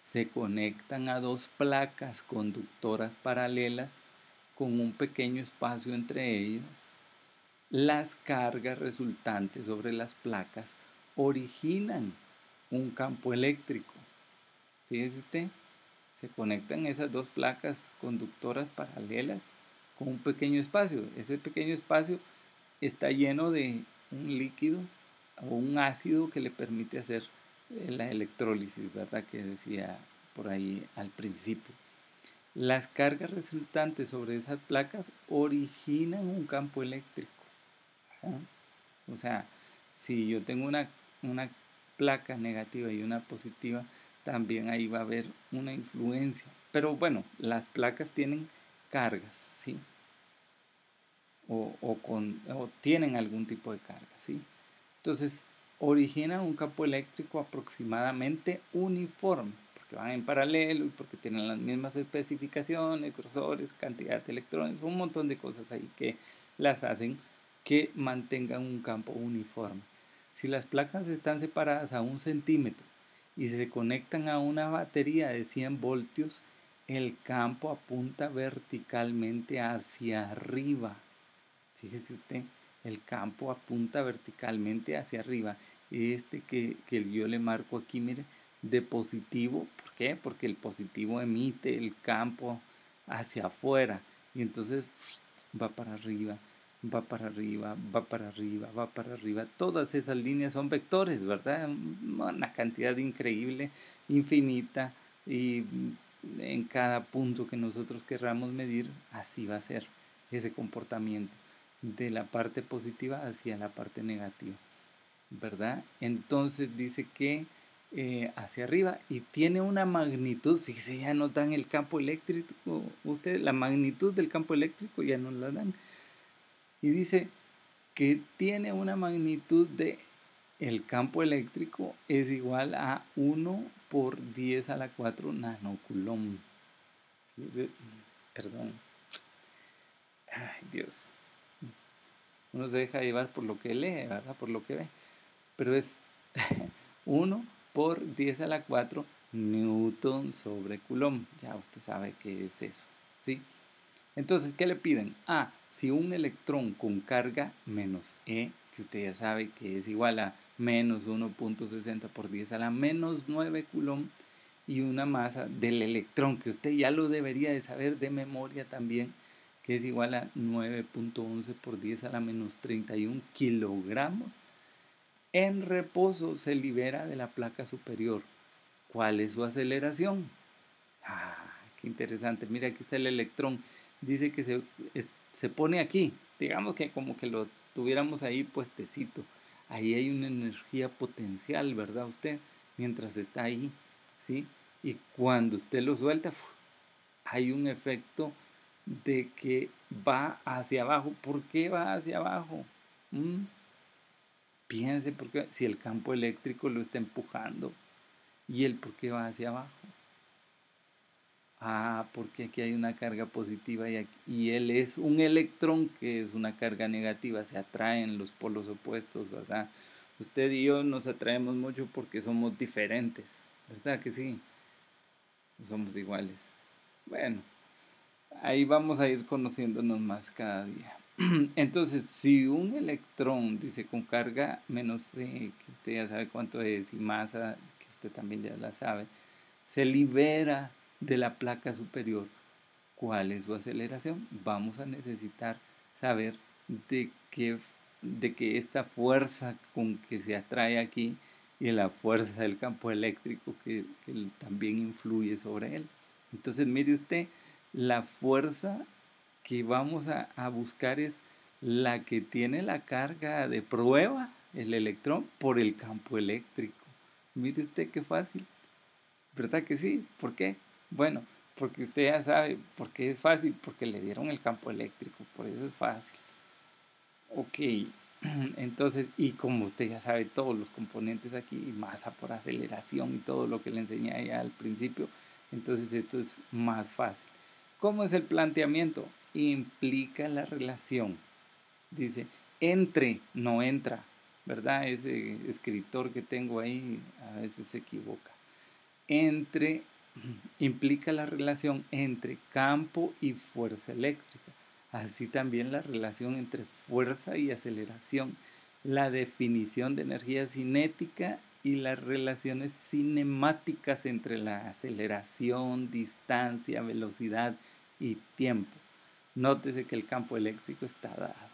se conectan a dos placas conductoras paralelas con un pequeño espacio entre ellas, las cargas resultantes sobre las placas originan un campo eléctrico. Fíjese usted, se conectan esas dos placas conductoras paralelas con un pequeño espacio. Ese pequeño espacio está lleno de un líquido o un ácido que le permite hacer la electrólisis, ¿verdad? Que decía por ahí al principio. Las cargas resultantes sobre esas placas originan un campo eléctrico. ¿Ah? O sea, si yo tengo una placa negativa y una positiva, también ahí va a haber una influencia. Pero bueno, las placas tienen cargas, ¿sí? O tienen algún tipo de carga, ¿sí? Entonces, origina un campo eléctrico aproximadamente uniforme, porque van en paralelo y porque tienen las mismas especificaciones, grosores, cantidad de electrones, un montón de cosas ahí que las hacen que mantengan un campo uniforme. Si las placas están separadas a 1 centímetro y se conectan a una batería de 100 voltios, el campo apunta verticalmente hacia arriba. Fíjese usted, el campo apunta verticalmente hacia arriba. Este que yo le marco aquí, mire, de positivo. ¿Por qué? Porque el positivo emite el campo hacia afuera. Y entonces va para arriba, va para arriba, va para arriba, va para arriba. Todas esas líneas son vectores, ¿verdad? Una cantidad increíble, infinita. Y en cada punto que nosotros querramos medir, así va a ser ese comportamiento de la parte positiva hacia la parte negativa, ¿verdad? Entonces dice que hacia arriba y tiene una magnitud, fíjese, ya nos dan el campo eléctrico, ustedes la magnitud del campo eléctrico ya nos la dan. Y dice que tiene una magnitud de el campo eléctrico es igual a 1 por 10 a la 4 nanocoulomb. Perdón. Ay, Dios. Uno se deja llevar por lo que lee, ¿verdad? Por lo que ve. Pero es 1 por 10 a la 4 newton sobre coulomb. Ya usted sabe qué es eso, ¿sí? Entonces, ¿qué le piden? Si un electrón con carga menos E, que usted ya sabe que es igual a menos 1.60 por 10 a la menos 9 coulomb, y una masa del electrón, que usted ya lo debería de saber de memoria también, que es igual a 9.11 por 10 a la menos 31 kilogramos, en reposo se libera de la placa superior. ¿Cuál es su aceleración? Qué interesante. Mira, aquí está el electrón. Dice que se pone aquí. Digamos que como que lo tuviéramos ahí puestecito. Ahí hay una energía potencial, ¿verdad usted? Mientras está ahí, ¿sí? Y cuando usted lo suelta, hay un efecto de que va hacia abajo. ¿Por qué va hacia abajo? Piense, porque si el campo eléctrico lo está empujando, ¿y él por qué va hacia abajo? Porque aquí hay una carga positiva y él es un electrón que es una carga negativa, se atraen los polos opuestos, ¿verdad? Usted y yo nos atraemos mucho porque somos diferentes, ¿verdad que sí? No somos iguales. Bueno, ahí vamos a ir conociéndonos más cada día. Entonces, si un electrón, dice, con carga menos C, que usted ya sabe cuánto es, y masa, que usted también ya la sabe, se libera de la placa superior, ¿cuál es su aceleración? Vamos a necesitar saber de que esta fuerza con que se atrae aquí y la fuerza del campo eléctrico que también influye sobre él. Entonces, mire usted, la fuerza que vamos a buscar es la que tiene la carga de prueba, el electrón por el campo eléctrico. Mire usted qué fácil, ¿verdad que sí? ¿Por qué? Bueno, porque usted ya sabe por qué es fácil, porque le dieron el campo eléctrico, por eso es fácil. Ok, entonces, y como usted ya sabe todos los componentes aquí, masa por aceleración y todo lo que le enseñé allá al principio, entonces esto es más fácil. ¿Cómo es el planteamiento? Implica la relación. Dice, entre, no entra, ¿verdad? Ese escritor que tengo ahí a veces se equivoca. Entre implica la relación entre campo y fuerza eléctrica. Así también la relación entre fuerza y aceleración, la definición de energía cinética y las relaciones cinemáticas entre la aceleración, distancia, velocidad y tiempo. Nótese que el campo eléctrico está dado.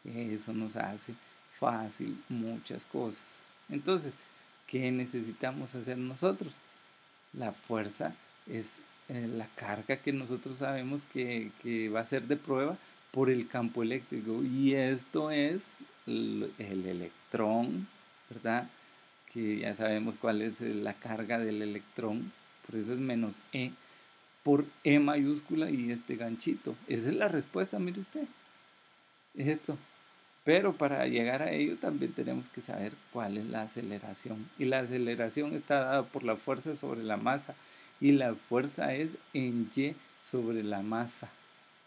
Eso nos hace fácil muchas cosas. Entonces, ¿qué necesitamos hacer nosotros? La fuerza es la carga que nosotros sabemos que va a ser de prueba por el campo eléctrico. Y esto es el electrón, ¿verdad? Que ya sabemos cuál es la carga del electrón. Por eso es menos E por E mayúscula y este ganchito. Esa es la respuesta, mire usted. Esto. Pero para llegar a ello también tenemos que saber cuál es la aceleración. Y la aceleración está dada por la fuerza sobre la masa. Y la fuerza es en Y sobre la masa.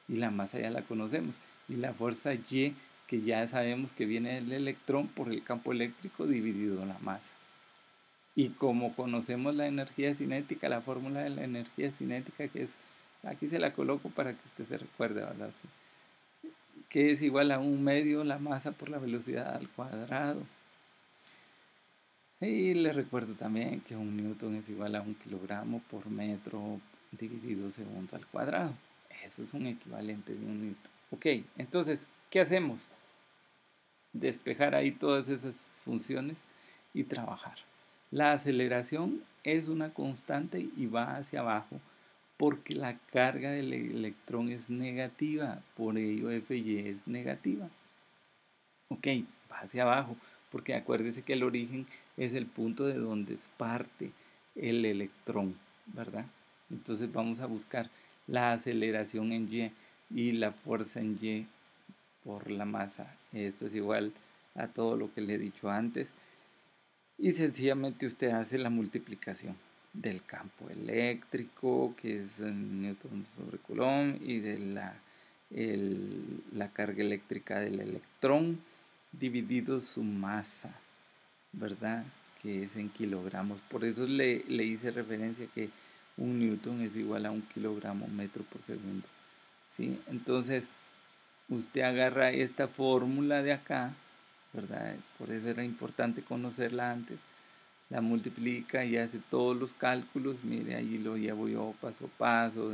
Y la masa ya la conocemos. Y la fuerza Y, que ya sabemos que viene del electrón por el campo eléctrico dividido en la masa. Y como conocemos la energía cinética, la fórmula de la energía cinética, que es, aquí se la coloco para que usted se recuerde, ¿verdad? Que es igual a 1/2 la masa por la velocidad al cuadrado. Y les recuerdo también que 1 newton es igual a 1 kilogramo por metro dividido segundo al cuadrado. Eso es un equivalente de 1 newton. Ok, entonces, ¿qué hacemos? Despejar ahí todas esas funciones y trabajar. La aceleración es una constante y va hacia abajo porque la carga del electrón es negativa, por ello Fy es negativa. Ok, va hacia abajo, porque acuérdese que el origen es el punto de donde parte el electrón, ¿verdad? Entonces vamos a buscar la aceleración en Y y la fuerza en Y por la masa. Esto es igual a todo lo que le he dicho antes. Y sencillamente usted hace la multiplicación del campo eléctrico, que es Newton sobre Coulomb, y de la carga eléctrica del electrón dividido su masa, ¿verdad? Que es en kilogramos. Por eso le hice referencia que 1 newton es igual a 1 kilogramo metro por segundo. ¿Sí? Entonces, usted agarra esta fórmula de acá, ¿verdad? Por eso era importante conocerla antes. La multiplica y hace todos los cálculos. Mire, ahí lo llevo yo paso a paso.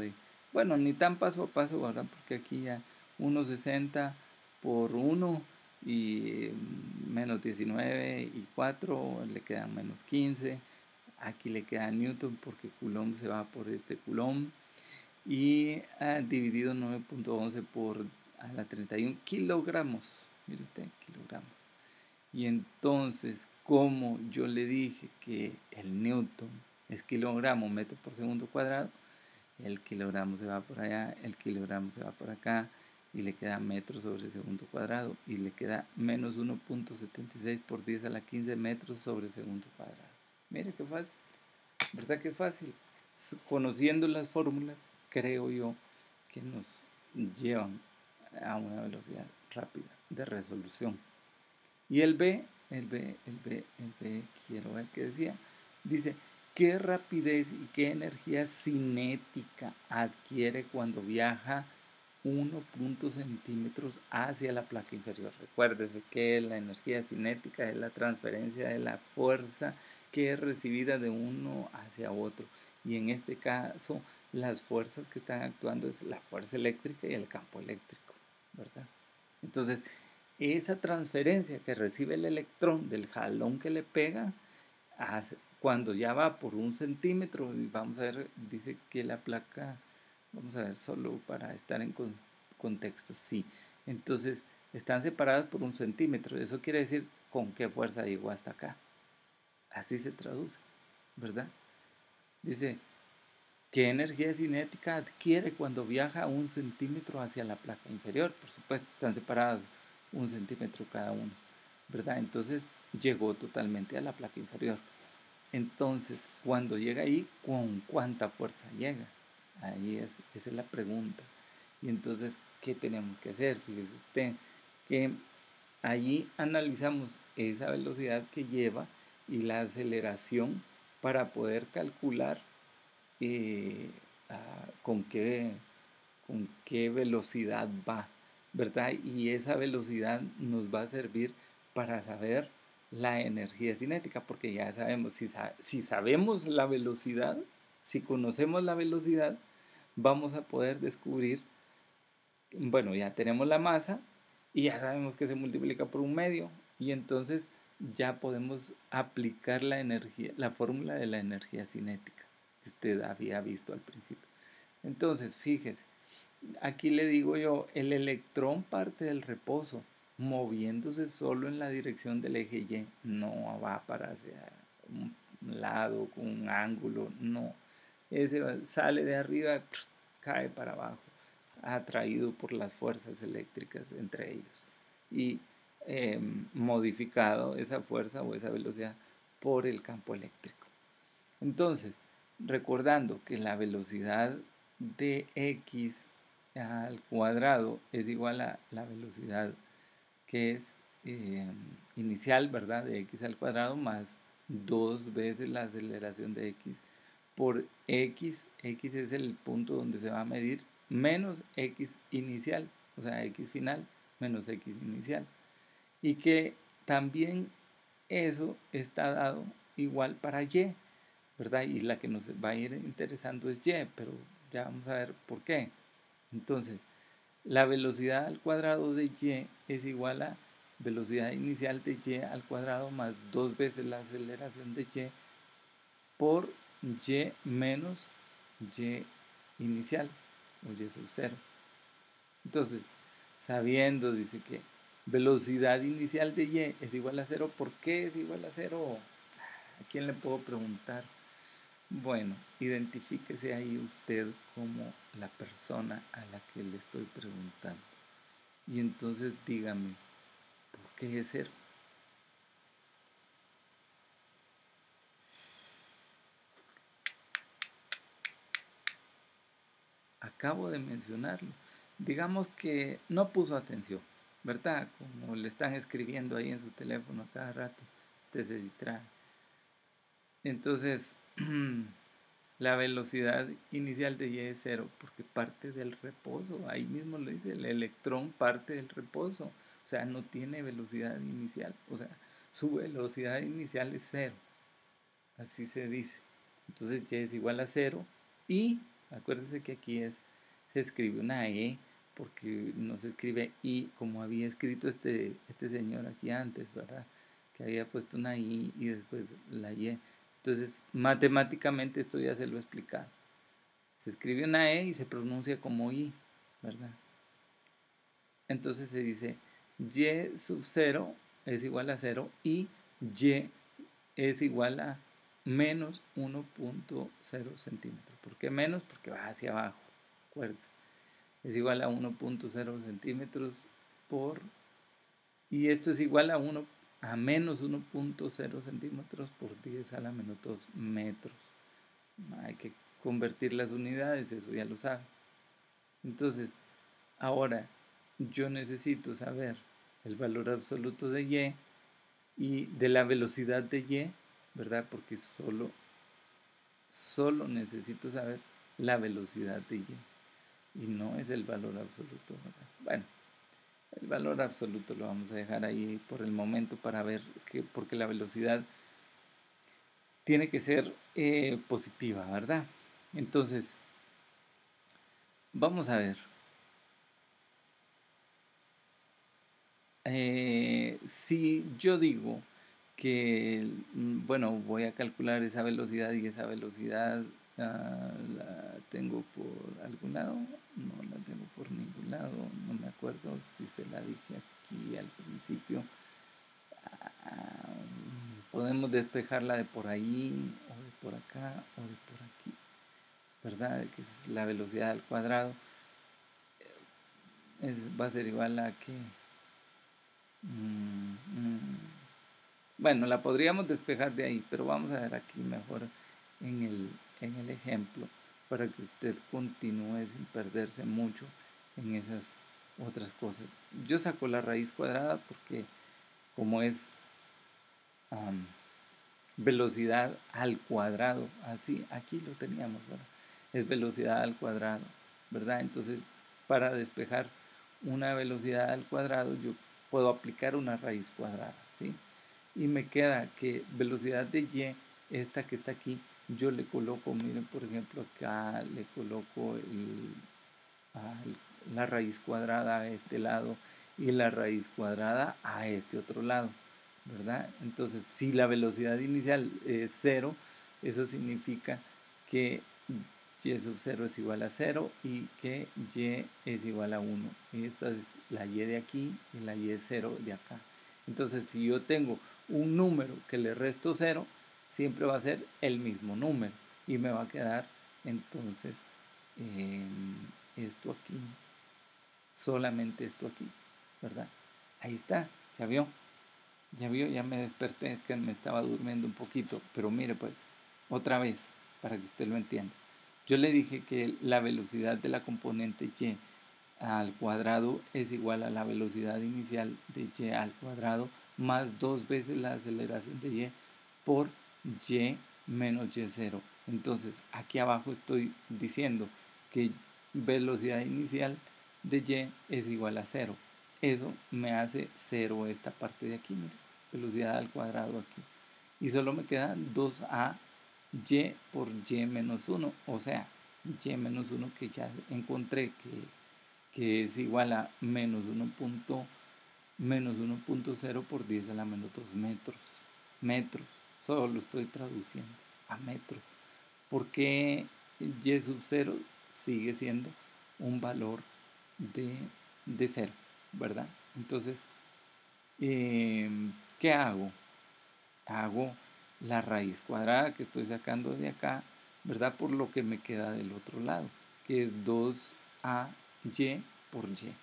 Bueno, ni tan paso a paso, ¿verdad? Porque aquí ya 1,60 por 1 y menos 19 y 4 le quedan menos 15. Aquí le queda Newton porque Coulomb se va por este Coulomb. Y dividido 9,11 por a la 31 kilogramos. Mire usted, kilogramos. Y entonces, como yo le dije que el newton es kilogramo metro por segundo cuadrado, el kilogramo se va por allá, el kilogramo se va por acá, y le queda metro sobre segundo cuadrado, y le queda menos 1,76 por 10 a la 15 metros sobre segundo cuadrado. Mire qué fácil, ¿verdad que es fácil? Conociendo las fórmulas, creo yo que nos llevan a una velocidad rápida de resolución. Y el B, quiero ver qué decía. Dice, ¿qué rapidez y qué energía cinética adquiere cuando viaja 1 centímetros hacia la placa inferior? Recuérdese que la energía cinética es la transferencia de la fuerza que es recibida de uno hacia otro. Y en este caso, las fuerzas que están actuando es la fuerza eléctrica y el campo eléctrico, ¿verdad? Entonces, esa transferencia que recibe el electrón del jalón que le pega, cuando ya va por 1 centímetro, y vamos a ver, dice que la placa, vamos a ver, solo para estar en contexto, sí. Entonces, están separadas por 1 centímetro. Eso quiere decir con qué fuerza llegó hasta acá. Así se traduce, ¿verdad? Dice, ¿qué energía cinética adquiere cuando viaja 1 centímetro hacia la placa inferior? Por supuesto, están separadas 1 centímetro cada uno, ¿verdad? Entonces llegó totalmente a la placa inferior. Entonces, cuando llega ahí, ¿con cuánta fuerza llega? Esa es la pregunta. Y entonces, ¿qué tenemos que hacer? Fíjese usted que allí analizamos esa velocidad que lleva y la aceleración para poder calcular eh, con qué velocidad va, ¿verdad? Y esa velocidad nos va a servir para saber la energía cinética, porque ya sabemos, si sabemos la velocidad, si conocemos la velocidad, vamos a poder descubrir, bueno, ya tenemos la masa y ya sabemos que se multiplica por un medio, y entonces ya podemos aplicar la energía, la fórmula de la energía cinética que usted había visto al principio. Entonces, fíjese, aquí le digo yo, el electrón parte del reposo, moviéndose solo en la dirección del eje Y, no va para hacia un lado con un ángulo, no. Ese sale de arriba, cae para abajo, atraído por las fuerzas eléctricas entre ellos y modificado esa fuerza o esa velocidad por el campo eléctrico. Entonces, recordando que la velocidad de x al cuadrado es igual a la velocidad que es inicial, ¿verdad? De x al cuadrado más 2 veces la aceleración de x por x es el punto donde se va a medir, menos x inicial, o sea, x final menos x inicial. Y que también eso está dado igual para y, ¿verdad? Y la que nos va a ir interesando es y, pero ya vamos a ver por qué. Entonces, la velocidad al cuadrado de y es igual a velocidad inicial de y al cuadrado más 2 veces la aceleración de y por y menos y inicial, o y sub 0. Entonces, sabiendo, dice que velocidad inicial de y es igual a 0, ¿por qué es igual a 0? ¿A quién le puedo preguntar? Bueno, identifíquese ahí usted como la persona a la que le estoy preguntando. Y entonces dígame, ¿por qué es 0? Acabo de mencionarlo. Digamos que no puso atención, ¿verdad? Como le están escribiendo ahí en su teléfono a cada rato, usted se distrae. Entonces, la velocidad inicial de y es 0 porque parte del reposo. Ahí mismo lo dice, el electrón parte del reposo. O sea, no tiene velocidad inicial. O sea, su velocidad inicial es 0. Así se dice. Entonces y es igual a 0. Y acuérdese que aquí se escribe una E porque no se escribe I como había escrito este señor aquí antes, ¿verdad? Que había puesto una I y después la Y. Entonces, matemáticamente esto ya se lo he explicado. Se escribe una E y se pronuncia como I, ¿verdad? Entonces se dice Y sub 0 es igual a 0 y Y es igual a menos 1.0 centímetros. ¿Por qué menos? Porque va hacia abajo, acuérdense. Es igual a 1.0 centímetros por... Y esto es igual a menos 1.0 centímetros por 10 a la menos 2 metros. Hay que convertir las unidades, eso ya lo sabe. Entonces, ahora yo necesito saber el valor absoluto de y de la velocidad de y, ¿verdad? Porque solo necesito saber la velocidad de y no es el valor absoluto, ¿verdad? Bueno, el valor absoluto lo vamos a dejar ahí por el momento para ver porque la velocidad tiene que ser positiva, ¿verdad? Entonces, vamos a ver. Si yo digo que, bueno, voy a calcular esa velocidad y esa velocidad la tengo por algún lado, no la tengo por ningún lado, no me acuerdo si se la dije aquí al principio. podemos despejarla de por ahí, o de por acá, o de por aquí, ¿verdad? Que es la velocidad al cuadrado va a ser igual a que... bueno, la podríamos despejar de ahí, pero vamos a ver aquí mejor en el ejemplo para que usted continúe sin perderse mucho en esas otras cosas. Yo saco la raíz cuadrada porque como es velocidad al cuadrado, así, aquí lo teníamos, ¿verdad? Es velocidad al cuadrado, ¿verdad? Entonces, para despejar una velocidad al cuadrado, yo puedo aplicar una raíz cuadrada, ¿sí? Y me queda que velocidad de y, esta que está aquí, yo le coloco, miren, por ejemplo, acá le coloco la raíz cuadrada a este lado y la raíz cuadrada a este otro lado, ¿verdad? Entonces, si la velocidad inicial es 0, eso significa que y sub 0 es igual a 0 y que y es igual a 1. Y esta es la y de aquí y la y 0 de acá. Entonces, si yo tengo un número que le resto 0, siempre va a ser el mismo número y me va a quedar entonces esto aquí, solamente esto aquí, ¿verdad? Ahí está, ya vio, ya me desperté, es que me estaba durmiendo un poquito, pero mire pues, otra vez, para que usted lo entienda. Yo le dije que la velocidad de la componente y al cuadrado es igual a la velocidad inicial de y al cuadrado más 2 veces la aceleración de y por y menos y0. Entonces, aquí abajo estoy diciendo que velocidad inicial de y es igual a 0. Eso me hace 0 esta parte de aquí, mire, velocidad al cuadrado aquí. Y solo me queda 2a y por y menos 1, o sea, y menos 1 que ya encontré que es igual a menos 1.0 por 10 a la menos 2 metros, solo lo estoy traduciendo a metros, porque y sub 0 sigue siendo un valor de 0, ¿verdad? Entonces, ¿qué hago? Hago la raíz cuadrada que estoy sacando de acá, ¿verdad? Por lo que me queda del otro lado, que es 2ay por y,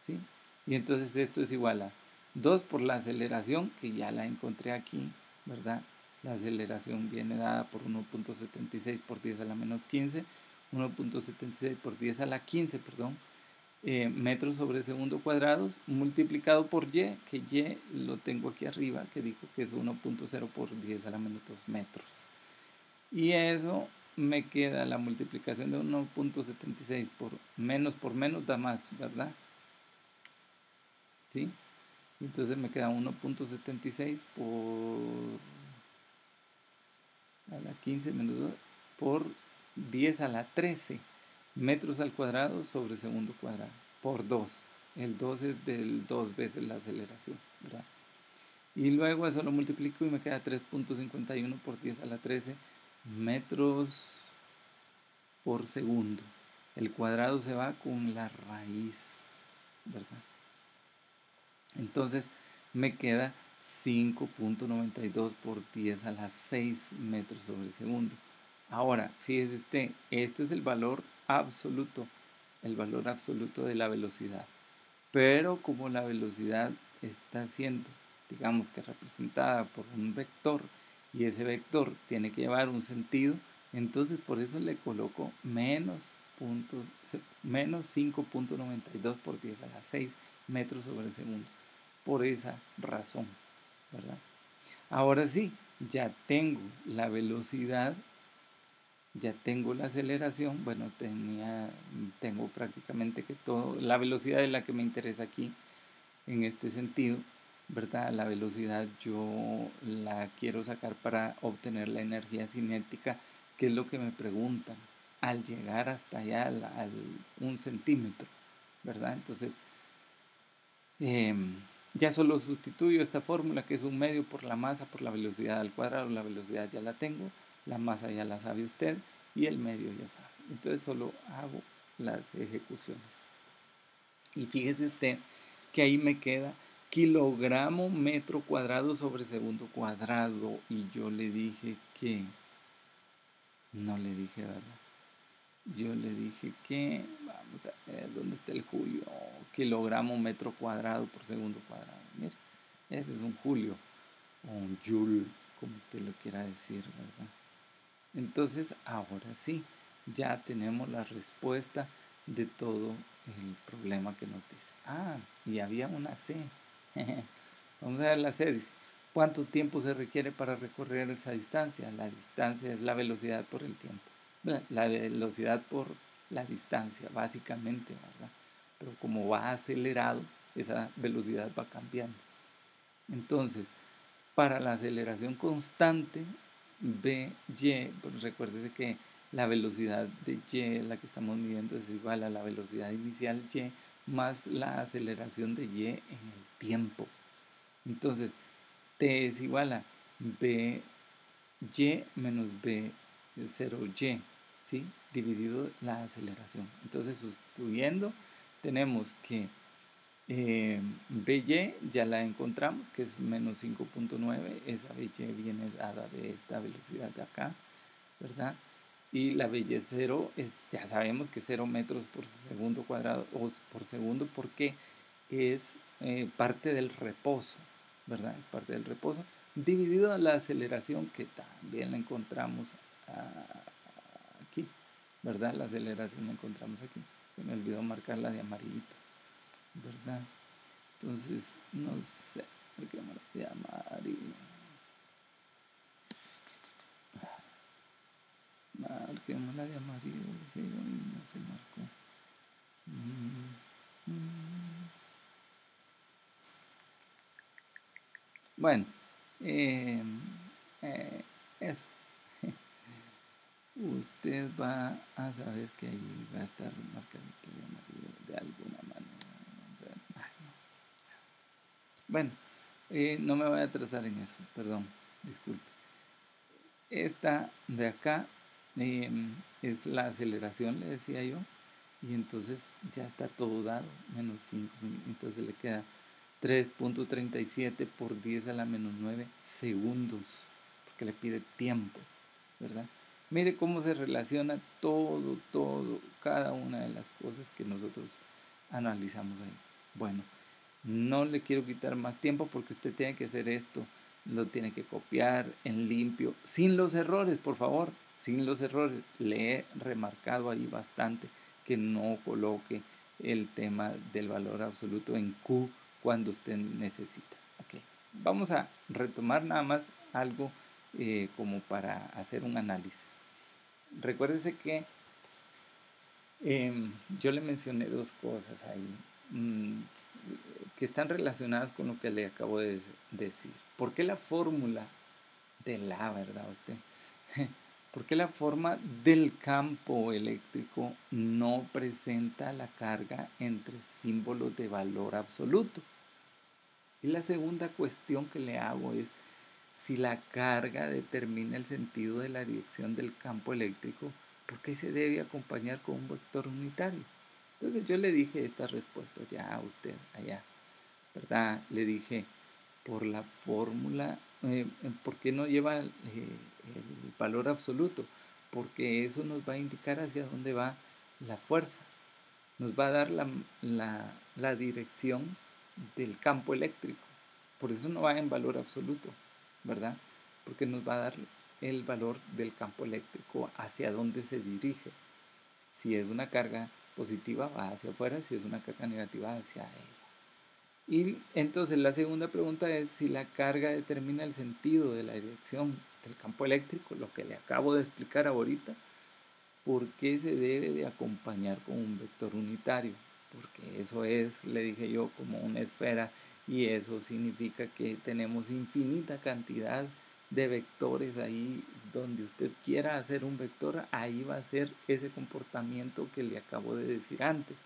¿sí? Y entonces esto es igual a 2 por la aceleración, que ya la encontré aquí, ¿verdad? La aceleración viene dada por 1.76 por 10 a la menos 15, 1.76 por 10 a la 15, perdón, metros sobre segundo cuadrados multiplicado por y, que y lo tengo aquí arriba, que dijo que es 1.0 por 10 a la menos 2 metros. Y eso me queda la multiplicación de 1.76 por menos da más, ¿verdad? ¿Sí? Entonces me queda 1.76 por a la 15 menos 2 por 10 a la 13 metros al cuadrado sobre segundo cuadrado por 2. El 2 es del 2 veces la aceleración, ¿verdad? Y luego eso lo multiplico y me queda 3.51 por 10 a la 13 metros por segundo. El cuadrado se va con la raíz, ¿verdad? Entonces me queda 5.92 por 10 a la 6 metros sobre segundo. Ahora, fíjese usted, esto es el valor absoluto de la velocidad. Pero como la velocidad está siendo, digamos que representada por un vector, y ese vector tiene que llevar un sentido, entonces por eso le coloco menos 5.92 por 10 a la 6 metros sobre segundo. Por esa razón, ¿verdad? Ahora sí, ya tengo la velocidad, ya tengo la aceleración, bueno, tengo prácticamente que todo, la velocidad es la que me interesa aquí en este sentido, ¿verdad? La velocidad yo la quiero sacar para obtener la energía cinética, que es lo que me preguntan, al llegar hasta allá, al 1 centímetro, ¿verdad? Entonces, ya solo sustituyo esta fórmula, que es un medio por la masa por la velocidad al cuadrado. La velocidad ya la tengo, la masa ya la sabe usted y el medio ya sabe. Entonces solo hago las ejecuciones. Y fíjese usted que ahí me queda kilogramo metro cuadrado sobre segundo cuadrado. Y yo le dije que, no le dije, ¿verdad? Yo le dije que, vamos a ver, ¿dónde está el julio? Kilogramo metro cuadrado por segundo cuadrado. Mire, ese es un julio, o un joule, como usted lo quiera decir, ¿verdad? Entonces, ahora sí, ya tenemos la respuesta de todo el problema que nos dice. Ah, y había una C. Vamos a ver la C, dice, ¿cuánto tiempo se requiere para recorrer esa distancia? La distancia es la velocidad por el tiempo. La velocidad por la distancia, básicamente, ¿verdad? Pero como va acelerado, esa velocidad va cambiando. Entonces, para la aceleración constante, Vy, pues recuérdese que la velocidad de Y, la que estamos midiendo, es igual a la velocidad inicial Y más la aceleración de Y en el tiempo. Entonces, T es igual a By menos B0Y, ¿sí? Dividido la aceleración. Entonces, sustituyendo, tenemos que By ya la encontramos, que es menos 5.9. Esa By viene dada de esta velocidad de acá, ¿verdad? Y la By0 es, ya sabemos que 0 metros por segundo cuadrado o por segundo, porque es parte del reposo, ¿verdad? Es parte del reposo, dividido a la aceleración, que también la encontramos aquí, ¿verdad? La aceleración la encontramos aquí. Se me olvidó marcarla de amarillito, ¿verdad? Entonces, no sé, marquémosla de amarillo. Marquémosla de amarillo, no se marcó. Bueno, eh, eso. Usted va a saber que ahí va a estar marcadito de amarillo de alguna manera. Ay, no. Bueno, no me voy a atrasar en eso, perdón, disculpe. Esta de acá es la aceleración, le decía yo, y entonces ya está todo dado, menos 5, entonces le queda 3.37 por 10 a la menos 9 segundos, porque le pide tiempo, ¿verdad? Mire cómo se relaciona todo, cada una de las cosas que nosotros analizamos ahí. Bueno, no le quiero quitar más tiempo porque usted tiene que hacer esto, lo tiene que copiar en limpio, sin los errores, por favor, sin los errores. Le he remarcado ahí bastante que no coloque el tema del valor absoluto en Q cuando usted necesita. Okay. Vamos a retomar nada más algo como para hacer un análisis. Recuérdese que yo le mencioné dos cosas ahí que están relacionadas con lo que le acabo de decir. ¿Por qué la fórmula de la, verdad usted? ¿Por qué la forma del campo eléctrico no presenta la carga entre símbolos de valor absoluto? Y la segunda cuestión que le hago es si la carga determina el sentido de la dirección del campo eléctrico, ¿por qué se debe acompañar con un vector unitario? Entonces yo le dije esta respuesta ya a usted allá, ¿verdad? Le dije por la fórmula, ¿por qué no lleva el valor absoluto? Porque eso nos va a indicar hacia dónde va la fuerza, nos va a dar la dirección del campo eléctrico. Por eso no va en valor absoluto, ¿verdad? Porque nos va a dar el valor del campo eléctrico hacia dónde se dirige. Si es una carga positiva, va hacia afuera; si es una carga negativa, hacia ella. Y entonces la segunda pregunta es si la carga determina el sentido de la dirección del campo eléctrico, lo que le acabo de explicar ahorita. ¿Por qué se debe de acompañar con un vector unitario? Porque eso es, le dije yo, como una esfera, y eso significa que tenemos infinita cantidad de vectores ahí. Donde usted quiera hacer un vector, ahí va a ser ese comportamiento que le acabo de decir antes.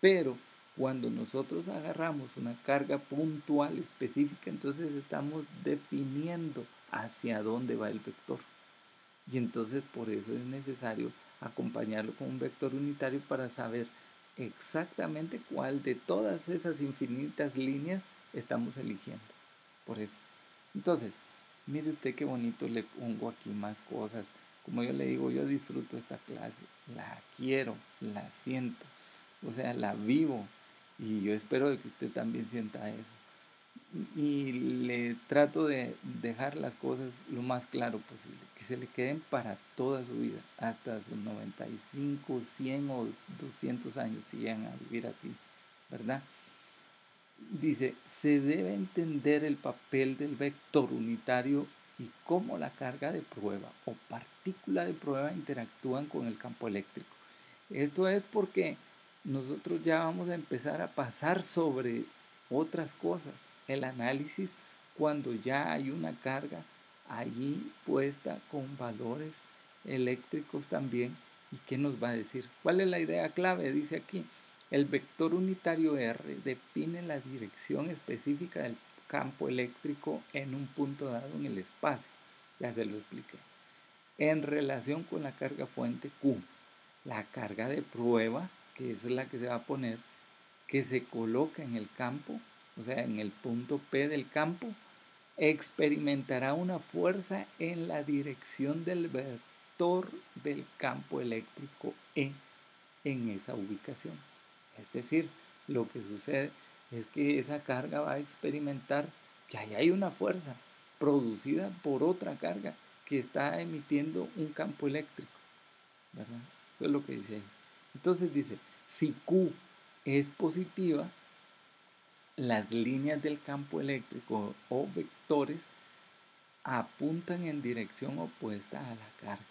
Pero cuando nosotros agarramos una carga puntual específica, entonces estamos definiendo hacia dónde va el vector. Y entonces por eso es necesario acompañarlo con un vector unitario para saber exactamente cuál de todas esas infinitas líneas estamos eligiendo. Por eso. Entonces, mire usted qué bonito le pongo aquí más cosas. Como yo le digo, yo disfruto esta clase, la quiero, la siento, o sea, la vivo. Y yo espero de que usted también sienta eso. Y le trato de dejar las cosas lo más claro posible, que se le queden para toda su vida, hasta sus 95, 100 o 200 años, si llegan a vivir así, ¿verdad? Dice, se debe entender el papel del vector unitario y cómo la carga de prueba o partícula de prueba interactúan con el campo eléctrico. Esto es porque nosotros ya vamos a empezar a pasar sobre otras cosas. El análisis cuando ya hay una carga allí puesta con valores eléctricos también. ¿Y qué nos va a decir? ¿Cuál es la idea clave? Dice aquí, el vector unitario R define la dirección específica del campo eléctrico en un punto dado en el espacio. Ya se lo expliqué. En relación con la carga fuente Q, la carga de prueba, que es la que se va a poner, que se coloca en el campo, o sea, en el punto P del campo, experimentará una fuerza en la dirección del vector del campo eléctrico E en esa ubicación. Es decir, lo que sucede es que esa carga va a experimentar que ahí hay una fuerza producida por otra carga que está emitiendo un campo eléctrico, ¿verdad? Eso es lo que dice ahí. Entonces dice, si Q es positiva, las líneas del campo eléctrico o vectores apuntan en dirección opuesta a la carga.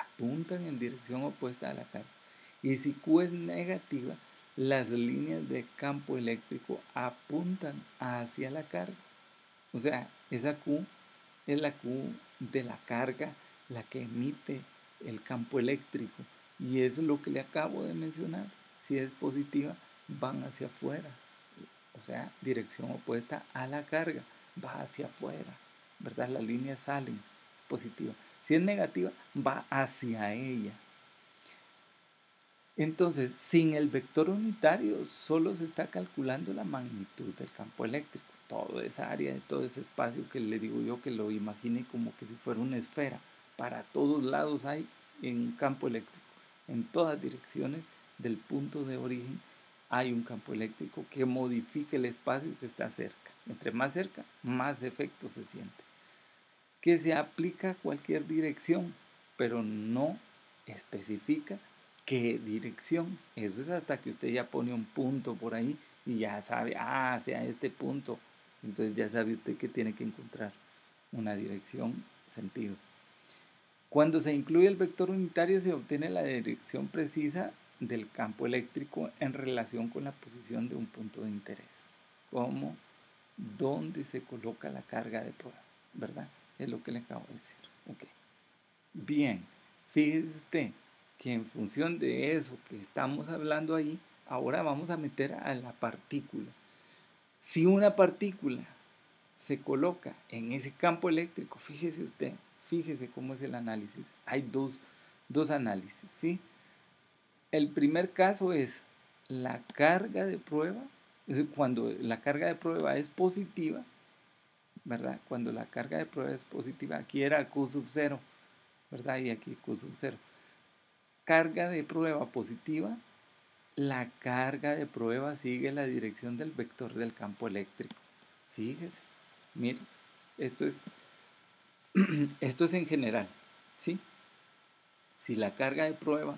Apuntan en dirección opuesta a la carga. Y si Q es negativa, las líneas de campo eléctrico apuntan hacia la carga. O sea, esa Q es la Q de la carga, la que emite el campo eléctrico. Y eso es lo que le acabo de mencionar. Si es positiva, van hacia afuera. O sea, dirección opuesta a la carga. Va hacia afuera. ¿Verdad? Las líneas salen. Es positiva. Si es negativa, va hacia ella. Entonces, sin el vector unitario, solo se está calculando la magnitud del campo eléctrico. Toda esa área, de todo ese espacio que le digo yo que lo imagine como que si fuera una esfera. Para todos lados hay un campo eléctrico. En todas direcciones del punto de origen hay un campo eléctrico que modifica el espacio que está cerca. Entre más cerca, más efecto se siente. Que se aplica a cualquier dirección, pero no especifica qué dirección. Eso es hasta que usted ya pone un punto por ahí y ya sabe, hacia este punto. Entonces ya sabe usted que tiene que encontrar una dirección, sentido. Cuando se incluye el vector unitario se obtiene la dirección precisa del campo eléctrico en relación con la posición de un punto de interés, como dónde se coloca la carga de prueba, ¿verdad? Es lo que le acabo de decir. Okay. Bien, fíjese usted que en función de eso que estamos hablando ahí, ahora vamos a meter a la partícula. Si una partícula se coloca en ese campo eléctrico, fíjese usted, fíjese cómo es el análisis. Hay dos análisis, ¿sí? El primer caso es la carga de prueba, es decir, cuando la carga de prueba es positiva, ¿verdad? Cuando la carga de prueba es positiva, aquí era Q sub 0, ¿verdad? Y aquí Q sub 0. Carga de prueba positiva, la carga de prueba sigue la dirección del vector del campo eléctrico. Fíjese, mire, esto es, esto es en general, ¿sí? Si la carga de prueba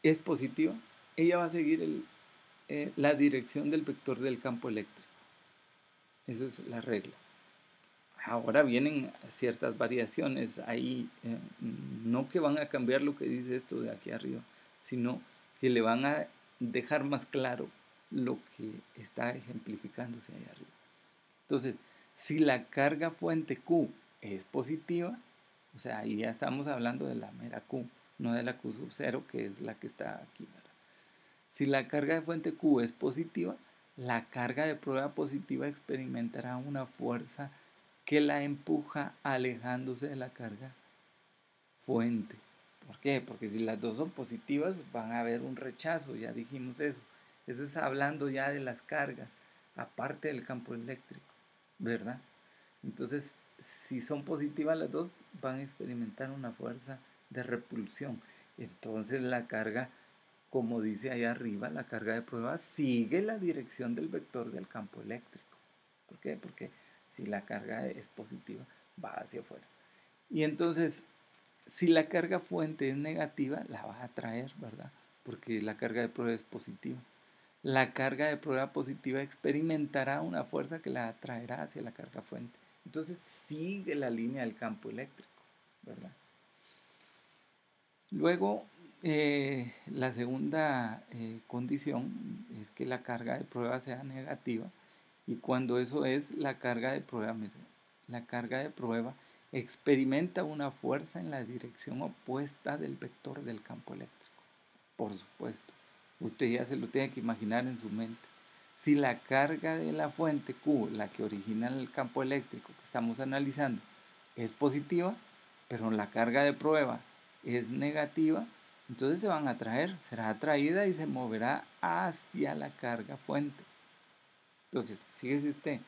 es positiva, ella va a seguir la dirección del vector del campo eléctrico. Esa es la regla. Ahora vienen ciertas variaciones ahí, no que van a cambiar lo que dice esto de aquí arriba, sino que le van a dejar más claro lo que está ejemplificándose ahí arriba. Entonces, si la carga fuente Q es positiva, o sea, ahí ya estamos hablando de la mera Q, no de la Q sub 0, que es la que está aquí, ¿verdad? Si la carga de fuente Q es positiva, la carga de prueba positiva experimentará una fuerza que la empuja alejándose de la carga fuente. ¿Por qué? Porque si las dos son positivas van a haber un rechazo, ya dijimos eso. Eso es hablando ya de las cargas. aparte del campo eléctrico, ¿verdad? Entonces, si son positivas las dos, van a experimentar una fuerza de repulsión. Entonces la carga, como dice ahí arriba, la carga de prueba sigue la dirección del vector del campo eléctrico. ¿Por qué? Porque si la carga es positiva, va hacia afuera. Y entonces, si la carga fuente es negativa, la va a atraer, ¿verdad? Porque la carga de prueba es positiva. La carga de prueba positiva experimentará una fuerza que la atraerá hacia la carga fuente. Entonces sigue la línea del campo eléctrico, ¿verdad? Luego, la segunda condición es que la carga de prueba sea negativa, y cuando eso es, la carga de prueba, mire, la carga de prueba experimenta una fuerza en la dirección opuesta del vector del campo eléctrico. Por supuesto, usted ya se lo tiene que imaginar en su mente. Si la carga de la fuente Q, la que origina el campo eléctrico que estamos analizando, es positiva, pero la carga de prueba es negativa, entonces se van a atraer, será atraída y se moverá hacia la carga fuente. Entonces, fíjese usted,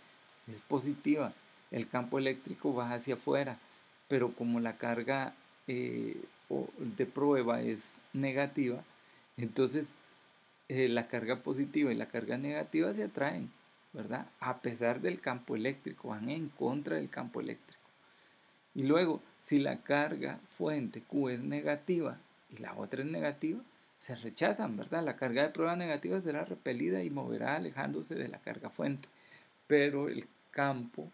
es positiva, el campo eléctrico va hacia afuera, pero como la carga de prueba es negativa, entonces la carga positiva y la carga negativa se atraen, ¿verdad? A pesar del campo eléctrico, van en contra del campo eléctrico. Y luego, si la carga fuente Q es negativa y la otra es negativa, se rechazan, ¿verdad? La carga de prueba negativa será repelida y moverá alejándose de la carga fuente. Pero el campo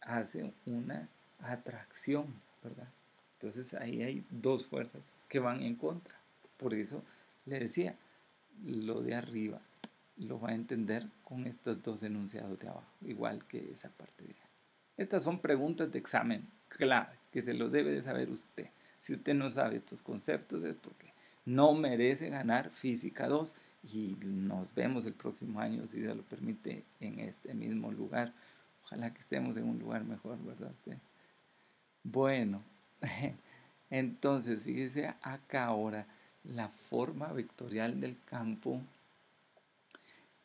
hace una atracción, ¿verdad? Entonces ahí hay dos fuerzas que van en contra. Por eso le decía, lo de arriba lo va a entender con estos dos enunciados de abajo, igual que esa parte de ahí. Estas son preguntas de examen clave que se lo debe de saber usted. Si usted no sabe estos conceptos es porque no merece ganar Física 2, y nos vemos el próximo año, si Dios lo permite, en este mismo lugar. Ojalá que estemos en un lugar mejor, ¿verdad usted? Bueno, entonces fíjese acá ahora la forma vectorial del campo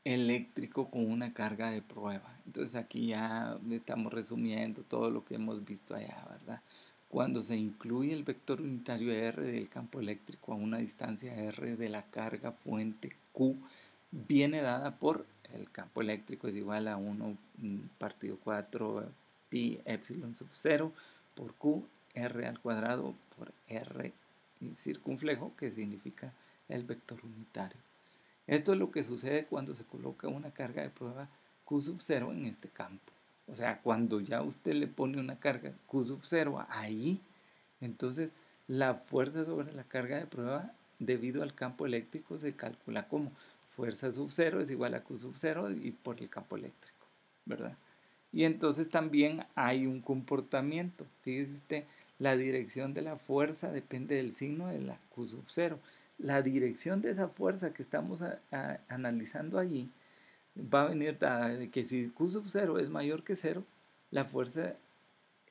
eléctrico con una carga de prueba. Entonces aquí ya estamos resumiendo todo lo que hemos visto allá, ¿verdad? Cuando se incluye el vector unitario R del campo eléctrico a una distancia R de la carga fuente Q, viene dada por el campo eléctrico es igual a 1 partido 4 pi epsilon sub 0 por Q, R al cuadrado por R y circunflejo, que significa el vector unitario. Esto es lo que sucede cuando se coloca una carga de prueba Q sub 0 en este campo. O sea, cuando ya usted le pone una carga Q sub 0 ahí, entonces la fuerza sobre la carga de prueba debido al campo eléctrico se calcula como fuerza sub 0 es igual a Q sub 0 y por el campo eléctrico, ¿verdad? Y entonces también hay un comportamiento. Fíjese usted, la dirección de la fuerza depende del signo de la Q sub 0. La dirección de esa fuerza que estamos analizando allí va a venir dada de que si Q sub 0 es mayor que 0, la fuerza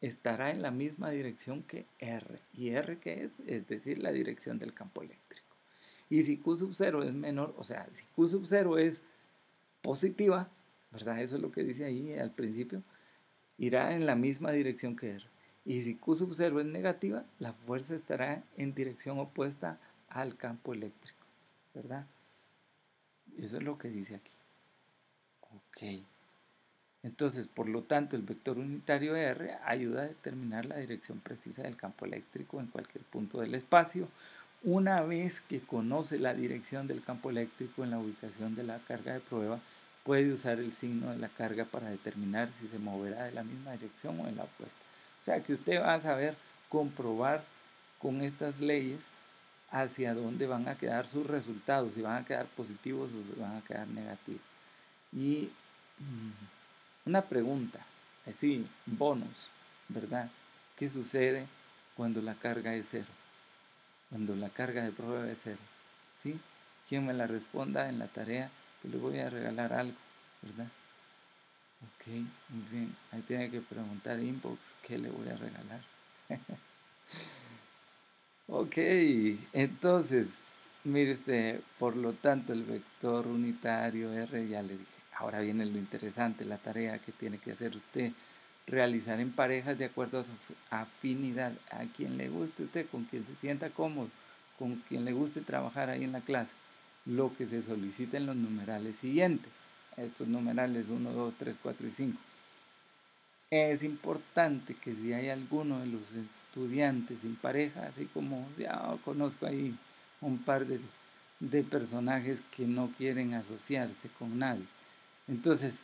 estará en la misma dirección que R. ¿Y R qué es? Es decir, la dirección del campo eléctrico. Y si Q sub 0 es menor, o sea, si Q sub 0 es positiva, ¿verdad? Eso es lo que dice ahí al principio, irá en la misma dirección que R. Y si Q sub 0 es negativa, la fuerza estará en dirección opuesta al campo eléctrico, ¿verdad? Eso es lo que dice aquí. Ok. Entonces, por lo tanto, el vector unitario R ayuda a determinar la dirección precisa del campo eléctrico en cualquier punto del espacio. Una vez que conoce la dirección del campo eléctrico en la ubicación de la carga de prueba, puede usar el signo de la carga para determinar si se moverá de la misma dirección o en la opuesta. O sea que usted va a saber comprobar con estas leyes hacia dónde van a quedar sus resultados, si van a quedar positivos o si van a quedar negativos. Y una pregunta, así, bonus, ¿verdad? ¿Qué sucede cuando la carga es cero? Cuando la carga de prueba es cero, ¿sí? Quien me la responda en la tarea, que le voy a regalar algo, ¿verdad? Ok, muy bien. Ahí tiene que preguntar inbox qué le voy a regalar. Ok, entonces, mire usted, por lo tanto, el vector unitario R ya le dije. Ahora viene lo interesante, la tarea que tiene que hacer usted. Realizar en parejas de acuerdo a su afinidad, a quien le guste usted, con quien se sienta cómodo, con quien le guste trabajar ahí en la clase. Lo que se solicita en los numerales siguientes. Estos numerales 1, 2, 3, 4 y 5. Es importante que si hay alguno de los estudiantes sin pareja, así como ya conozco ahí un par de personajes que no quieren asociarse con nadie, entonces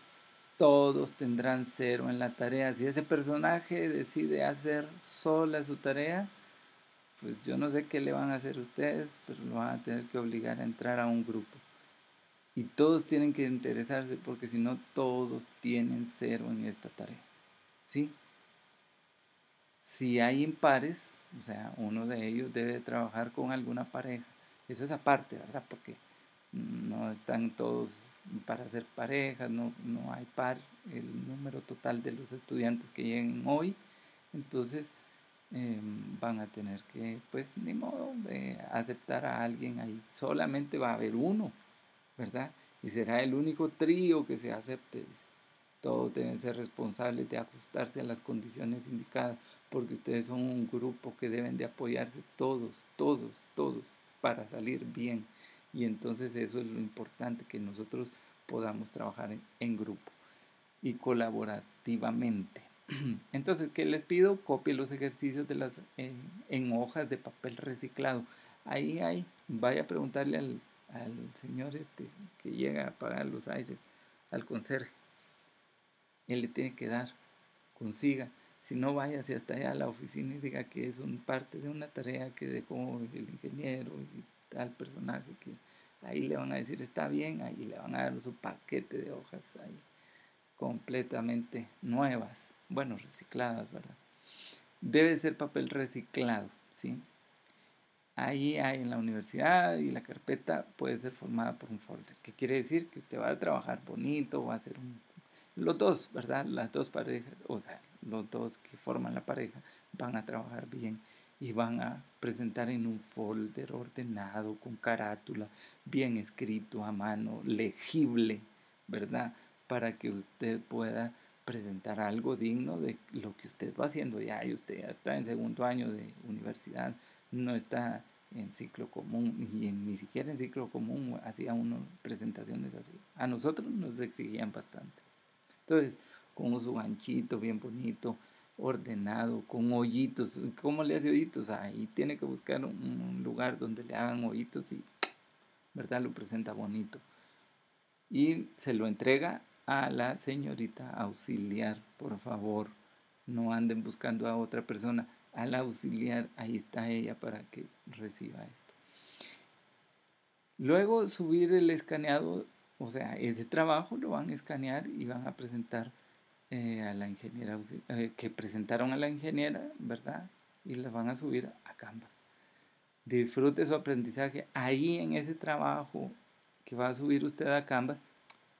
todos tendrán cero en la tarea. Si ese personaje decide hacer sola su tarea, pues yo no sé qué le van a hacer ustedes, pero lo van a tener que obligar a entrar a un grupo. Y todos tienen que interesarse porque si no todos tienen cero en esta tarea. ¿Sí? Si hay impares, o sea, uno de ellos debe trabajar con alguna pareja. Eso es aparte, ¿verdad? Porque no están todos para ser parejas, no hay par, el número total de los estudiantes que lleguen hoy, entonces van a tener que, pues ni modo, aceptar a alguien ahí. Solamente va a haber uno, ¿verdad? Y será el único trío que se acepte. Todos deben ser responsables de ajustarse a las condiciones indicadas, porque ustedes son un grupo que deben de apoyarse todos, todos, todos, para salir bien. Y entonces eso es lo importante, que nosotros podamos trabajar en grupo y colaborativamente. Entonces, ¿qué les pido? Copien los ejercicios en hojas de papel reciclado. Ahí, vaya a preguntarle al señor que llega a apagar los aires, al conserje. Él le tiene que dar, consiga. Si no, váyase hasta allá a la oficina y diga que es parte de una tarea que dejó el ingeniero y tal personaje, que ahí le van a decir está bien, ahí le van a dar su paquete de hojas ahí completamente nuevas, bueno, recicladas, ¿verdad? Debe ser papel reciclado, ¿sí? Ahí hay en la universidad, y la carpeta puede ser formada por un folder. ¿Qué quiere decir? Que usted va a trabajar bonito, va a hacer los dos, ¿verdad? Las dos parejas, o sea, los dos que forman la pareja van a trabajar bien y van a presentar en un folder ordenado, con carátula, bien escrito a mano, legible, ¿verdad? Para que usted pueda presentar algo digno de lo que usted va haciendo ya, y usted ya está en segundo año de universidad, no está en ciclo común, ni siquiera en ciclo común hacía uno presentaciones así. A nosotros nos exigían bastante. Entonces, con su ganchito bien bonito, ordenado, con hoyitos. ¿Cómo le hace hoyitos? Ahí tiene que buscar un lugar donde le hagan hoyitos y, ¿verdad? Lo presenta bonito. Y se lo entrega a la señorita auxiliar, por favor. No anden buscando a otra persona. Al auxiliar, ahí está ella para que reciba esto. Luego subir el escaneado, o sea, ese trabajo lo van a escanear y van a presentar a la ingeniera, que presentaron a la ingeniera, ¿verdad? Y la van a subir a Canvas. Disfrute su aprendizaje ahí en ese trabajo que va a subir usted a Canvas.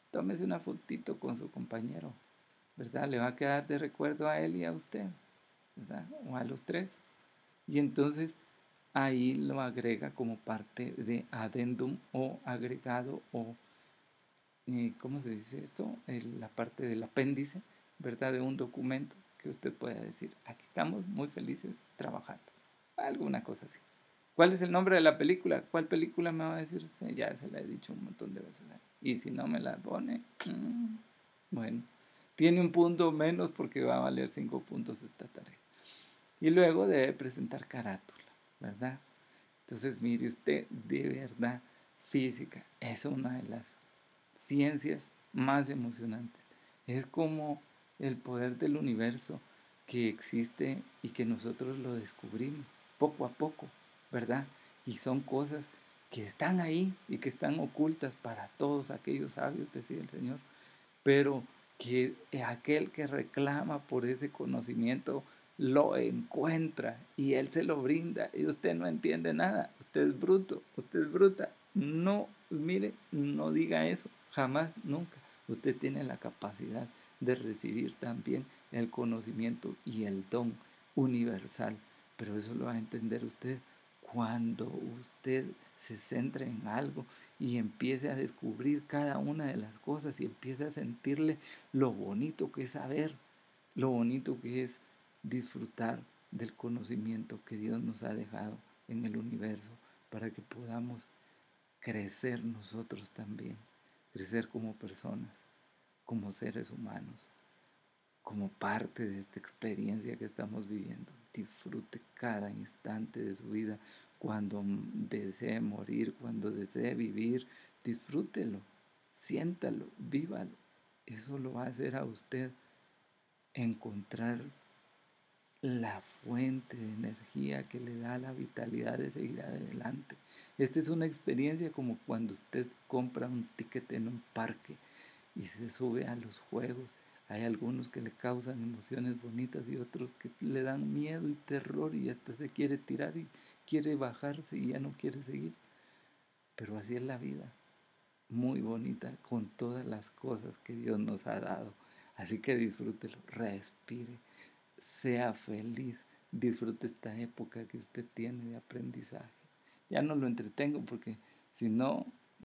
Tómese una fotito con su compañero, ¿verdad? Le va a quedar de recuerdo a él y a usted, ¿verdad? O a los tres. Y entonces ahí lo agrega como parte de adendum o agregado o, ¿cómo se dice esto? La parte del apéndice, ¿verdad? De un documento que usted pueda decir, aquí estamos muy felices trabajando. Alguna cosa así. ¿Cuál es el nombre de la película? ¿Cuál película me va a decir usted? Ya se la he dicho un montón de veces. Y si no me la pone, bueno, tiene un punto menos porque va a valer 5 puntos esta tarea. Y luego debe presentar carátula, ¿verdad? Entonces, mire usted, de verdad, física es una de las ciencias más emocionantes. Es como el poder del universo que existe y que nosotros lo descubrimos poco a poco, ¿verdad? Y son cosas que están ahí y que están ocultas para todos aquellos sabios, decía el Señor, pero que aquel que reclama por ese conocimiento lo encuentra y él se lo brinda y usted no entiende nada, usted es bruto, usted es bruta. No, mire, no diga eso, jamás, nunca. Usted tiene la capacidad de recibir también el conocimiento y el don universal, pero eso lo va a entender usted cuando usted se centre en algo y empiece a descubrir cada una de las cosas y empiece a sentirle lo bonito que es saber, lo bonito que es disfrutar del conocimiento que Dios nos ha dejado en el universo para que podamos crecer nosotros también, crecer como personas, como seres humanos, como parte de esta experiencia que estamos viviendo. Disfrute cada instante de su vida. Cuando desee morir, cuando desee vivir, disfrútelo, siéntalo, vívalo. Eso lo va a hacer a usted encontrar la fuente de energía que le da la vitalidad de seguir adelante. Esta es una experiencia como cuando usted compra un ticket en un parque y se sube a los juegos. Hay algunos que le causan emociones bonitas y otros que le dan miedo y terror y hasta se quiere tirar y quiere bajarse y ya no quiere seguir. Pero así es la vida, muy bonita con todas las cosas que Dios nos ha dado. Así que disfrútelo, respire, sea feliz, disfrute esta época que usted tiene de aprendizaje. Ya no lo entretengo porque si no